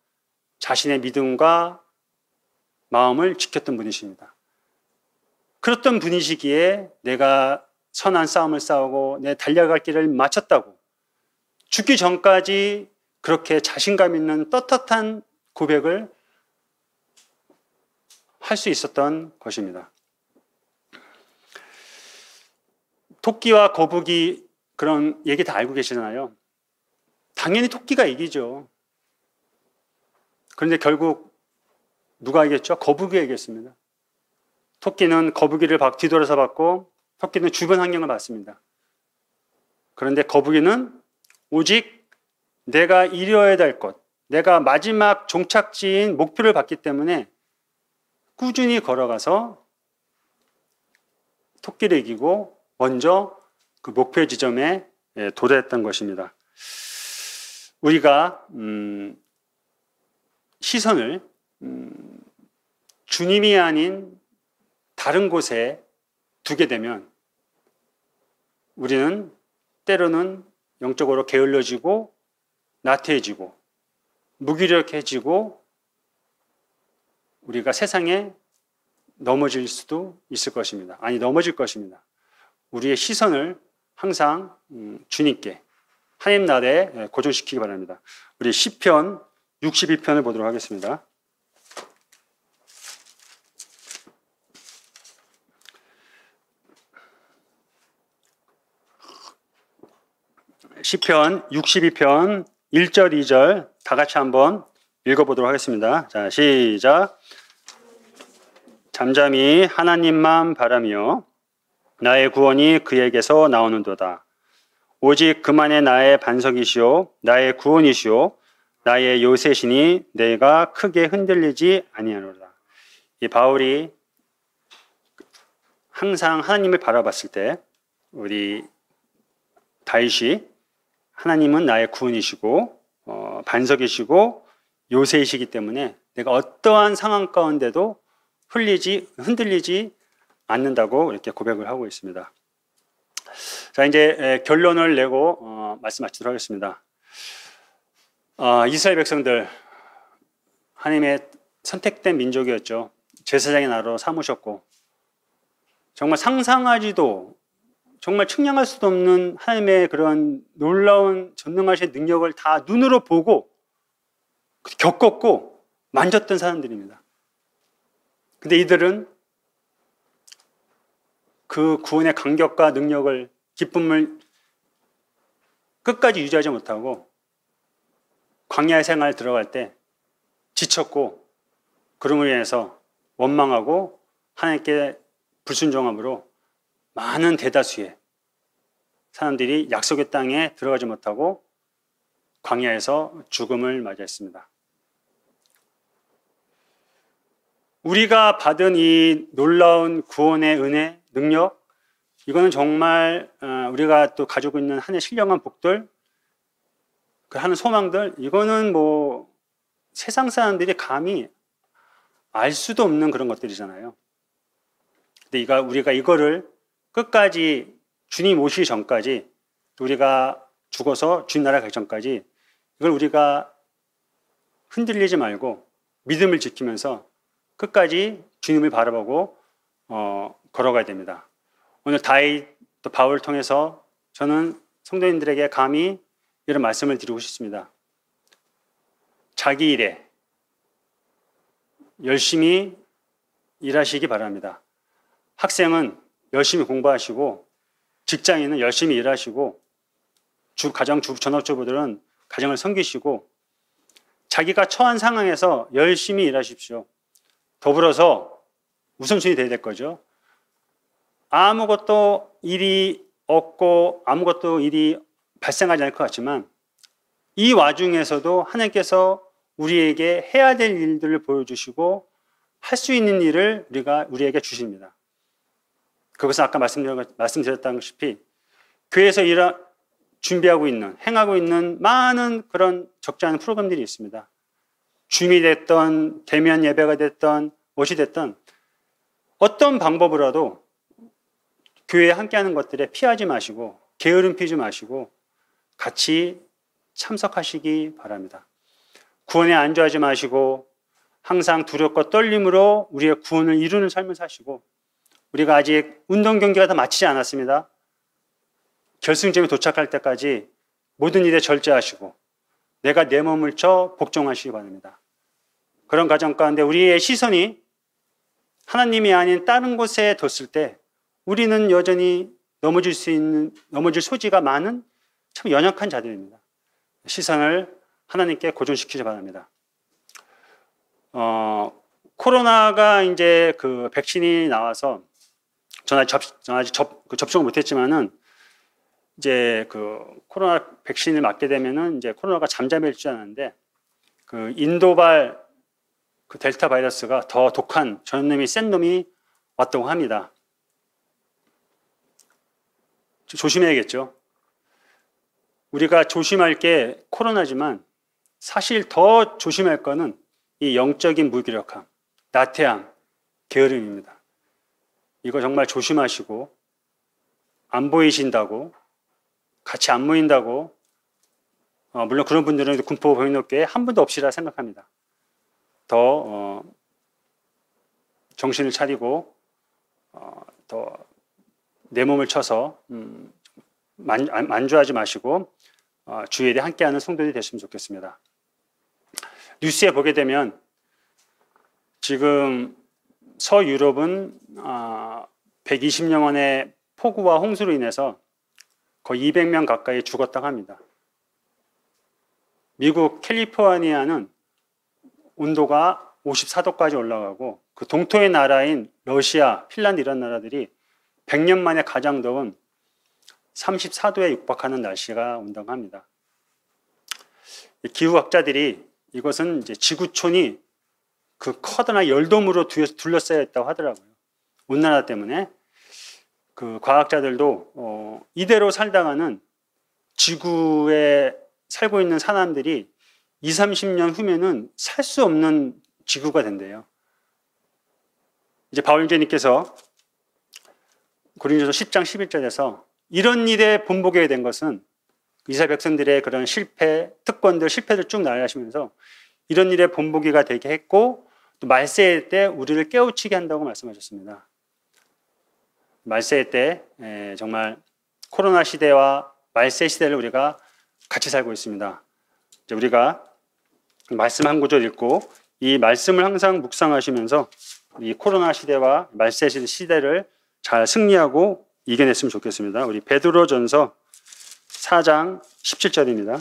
자신의 믿음과 마음을 지켰던 분이십니다. 그랬던 분이시기에 내가 선한 싸움을 싸우고 내 달려갈 길을 마쳤다고 죽기 전까지 그렇게 자신감 있는 떳떳한 고백을 할 수 있었던 것입니다. 토끼와 거북이 그런 얘기 다 알고 계시잖아요. 당연히 토끼가 이기죠. 그런데 결국 누가 이겼죠? 거북이가 이겼습니다. 토끼는 거북이를 뒤돌아서 봤고 토끼는 주변 환경을 봤습니다. 그런데 거북이는 오직 내가 이루어야 될 것, 내가 마지막 종착지인 목표를 봤기 때문에 꾸준히 걸어가서 토끼를 이기고 먼저 그 목표 지점에 도달했던 것입니다. 우리가 시선을 주님이 아닌 다른 곳에 두게 되면 우리는 때로는 영적으로 게을러지고 나태해지고 무기력해지고 우리가 세상에 넘어질 수도 있을 것입니다. 아니, 넘어질 것입니다. 우리의 시선을 항상 주님께, 하나님 나라에 고정시키기 바랍니다. 우리 시편 62편을 보도록 하겠습니다. 시편 62편 1절, 2절 다 같이 한번 읽어보도록 하겠습니다. 자, 시작. 잠잠히 하나님만 바라며 나의 구원이 그에게서 나오는도다. 오직 그만의 나의 반석이시오 나의 구원이시오 나의 요새시니 내가 크게 흔들리지 아니하노라. 이 바울이 항상 하나님을 바라봤을 때 우리 다윗이 하나님은 나의 구원이시고 반석이시고 요새이시기 때문에 내가 어떠한 상황 가운데도 흔들리지 않는다고 이렇게 고백을 하고 있습니다. 자, 이제 결론을 내고 말씀 마치도록 하겠습니다. 이스라엘 백성들, 하나님의 선택된 민족이었죠. 제사장의 나라로 삼으셨고 정말 상상하지도 정말 측량할 수도 없는 하나님의 그런 놀라운 전능하신 능력을 다 눈으로 보고 겪었고 만졌던 사람들입니다. 근데 이들은 그 구원의 감격과 능력을, 기쁨을 끝까지 유지하지 못하고 광야의 생활 들어갈 때 지쳤고 그럼으로 인해서 원망하고 하나님께 불순종함으로 많은 대다수의 사람들이 약속의 땅에 들어가지 못하고 광야에서 죽음을 맞이했습니다. 우리가 받은 이 놀라운 구원의 은혜, 능력, 이거는 정말 우리가 또 가지고 있는 하나의 신령한 복들, 그 하는 소망들, 이거는 뭐 세상 사람들이 감히 알 수도 없는 그런 것들이잖아요. 근데 우리가 이거를 끝까지 주님 오시기 전까지, 우리가 죽어서 주님 나라 가기 전까지 이걸 우리가 흔들리지 말고 믿음을 지키면서 끝까지 주님을 바라보고 걸어가야 됩니다. 오늘 다윗 또 바울을 통해서 저는 성도님들에게 감히 이런 말씀을 드리고 싶습니다. 자기 일에 열심히 일하시기 바랍니다. 학생은 열심히 공부하시고 직장인은 열심히 일하시고 전업주부들은 가정을 섬기시고 자기가 처한 상황에서 열심히 일하십시오. 더불어서 우선순위 돼야 될 거죠. 아무것도 일이 없고 아무것도 일이 발생하지 않을 것 같지만 이 와중에서도 하나님께서 우리에게 해야 될 일들을 보여주시고 할 수 있는 일을 우리에게 주십니다. 그것은 아까 말씀드렸다시피 교회에서 준비하고 있는, 행하고 있는 많은 그런 적지 않은 프로그램들이 있습니다. 줌이 됐던, 대면 예배가 됐던, 무엇이 됐던 어떤 방법으로라도 교회에 함께하는 것들에 피하지 마시고 게으름 피지 마시고 같이 참석하시기 바랍니다. 구원에 안주하지 마시고 항상 두렵고 떨림으로 우리의 구원을 이루는 삶을 사시고, 우리가 아직 운동 경기가 다 마치지 않았습니다. 결승점에 도착할 때까지 모든 일에 절제하시고 내가 내 몸을 쳐 복종하시기 바랍니다. 그런 과정 가운데 우리의 시선이 하나님이 아닌 다른 곳에 뒀을 때 우리는 여전히 넘어질 소지가 많은 참 연약한 자들입니다. 시선을 하나님께 고정시키기 바랍니다. 코로나가 이제 그 백신이 나와서 저는 아직 접종을 못했지만은 이제 그 코로나 백신을 맞게 되면은 이제 코로나가 잠잠해질 줄 알았는데 그 인도발 그 델타 바이러스가 더 독한 전염력이 센 놈이 왔다고 합니다. 조심해야겠죠. 우리가 조심할 게 코로나지만 사실 더 조심할 거는 이 영적인 무기력함, 나태함, 게으름입니다. 이거 정말 조심하시고 안 보이신다고, 같이 안 모인다고 물론 그런 분들은 군포 보행로교회 한 분도 없이라 생각합니다. 더 정신을 차리고 더 내 몸을 쳐서 만주하지 마시고 주일에 함께하는 성도들이 됐으면 좋겠습니다. 뉴스에 보게 되면 지금 서유럽은 120여 원의 폭우와 홍수로 인해서 거의 200명 가까이 죽었다고 합니다. 미국 캘리포니아는 온도가 54도까지 올라가고 그 동토의 나라인 러시아, 핀란드 이런 나라들이 100년 만에 가장 더운 34도에 육박하는 날씨가 온다고 합니다. 기후학자들이 이것은 이제 지구촌이 그 커다란 열돔으로 둘러싸여 있다고 하더라고요. 온난화 때문에. 그 과학자들도 이대로 살다가는 지구에 살고 있는 사람들이 20, 30년 후면은 살 수 없는 지구가 된대요. 이제 바울주님께서 고린도서 10장 11절에서 이런 일에 본보게 된 것은 이스라엘 백성들의 그런 실패, 특권들, 실패를 쭉 나열하시면서 이런 일에 본보기가 되게 했고 또 말세의 때 우리를 깨우치게 한다고 말씀하셨습니다. 말세의 때 정말 코로나 시대와 말세 시대를 우리가 같이 살고 있습니다. 이제 우리가 말씀 한 구절 읽고 이 말씀을 항상 묵상하시면서 이 코로나 시대와 말세 시대를 잘 승리하고 이겨냈으면 좋겠습니다. 우리 베드로전서 4장 17절입니다.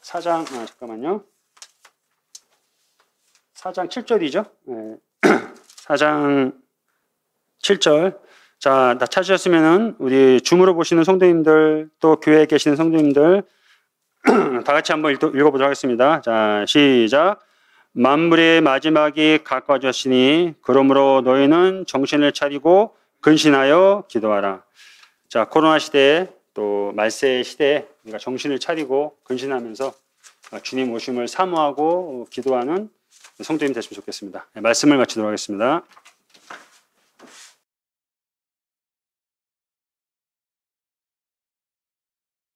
잠깐만요. 4장 7절이죠. 네. 4장 7절. 자, 다 찾으셨으면은 우리 줌으로 보시는 성도님들 또 교회에 계시는 성도님들 다 같이 한번 읽어보도록 하겠습니다. 자, 시작. 만물의 마지막이 가까워졌으니 그러므로 너희는 정신을 차리고 근신하여 기도하라. 자, 코로나 시대에 또 말세 시대에 우리가 정신을 차리고 근신하면서 주님 오심을 사모하고 기도하는 성도님 되시면 좋겠습니다. 말씀을 마치도록 하겠습니다.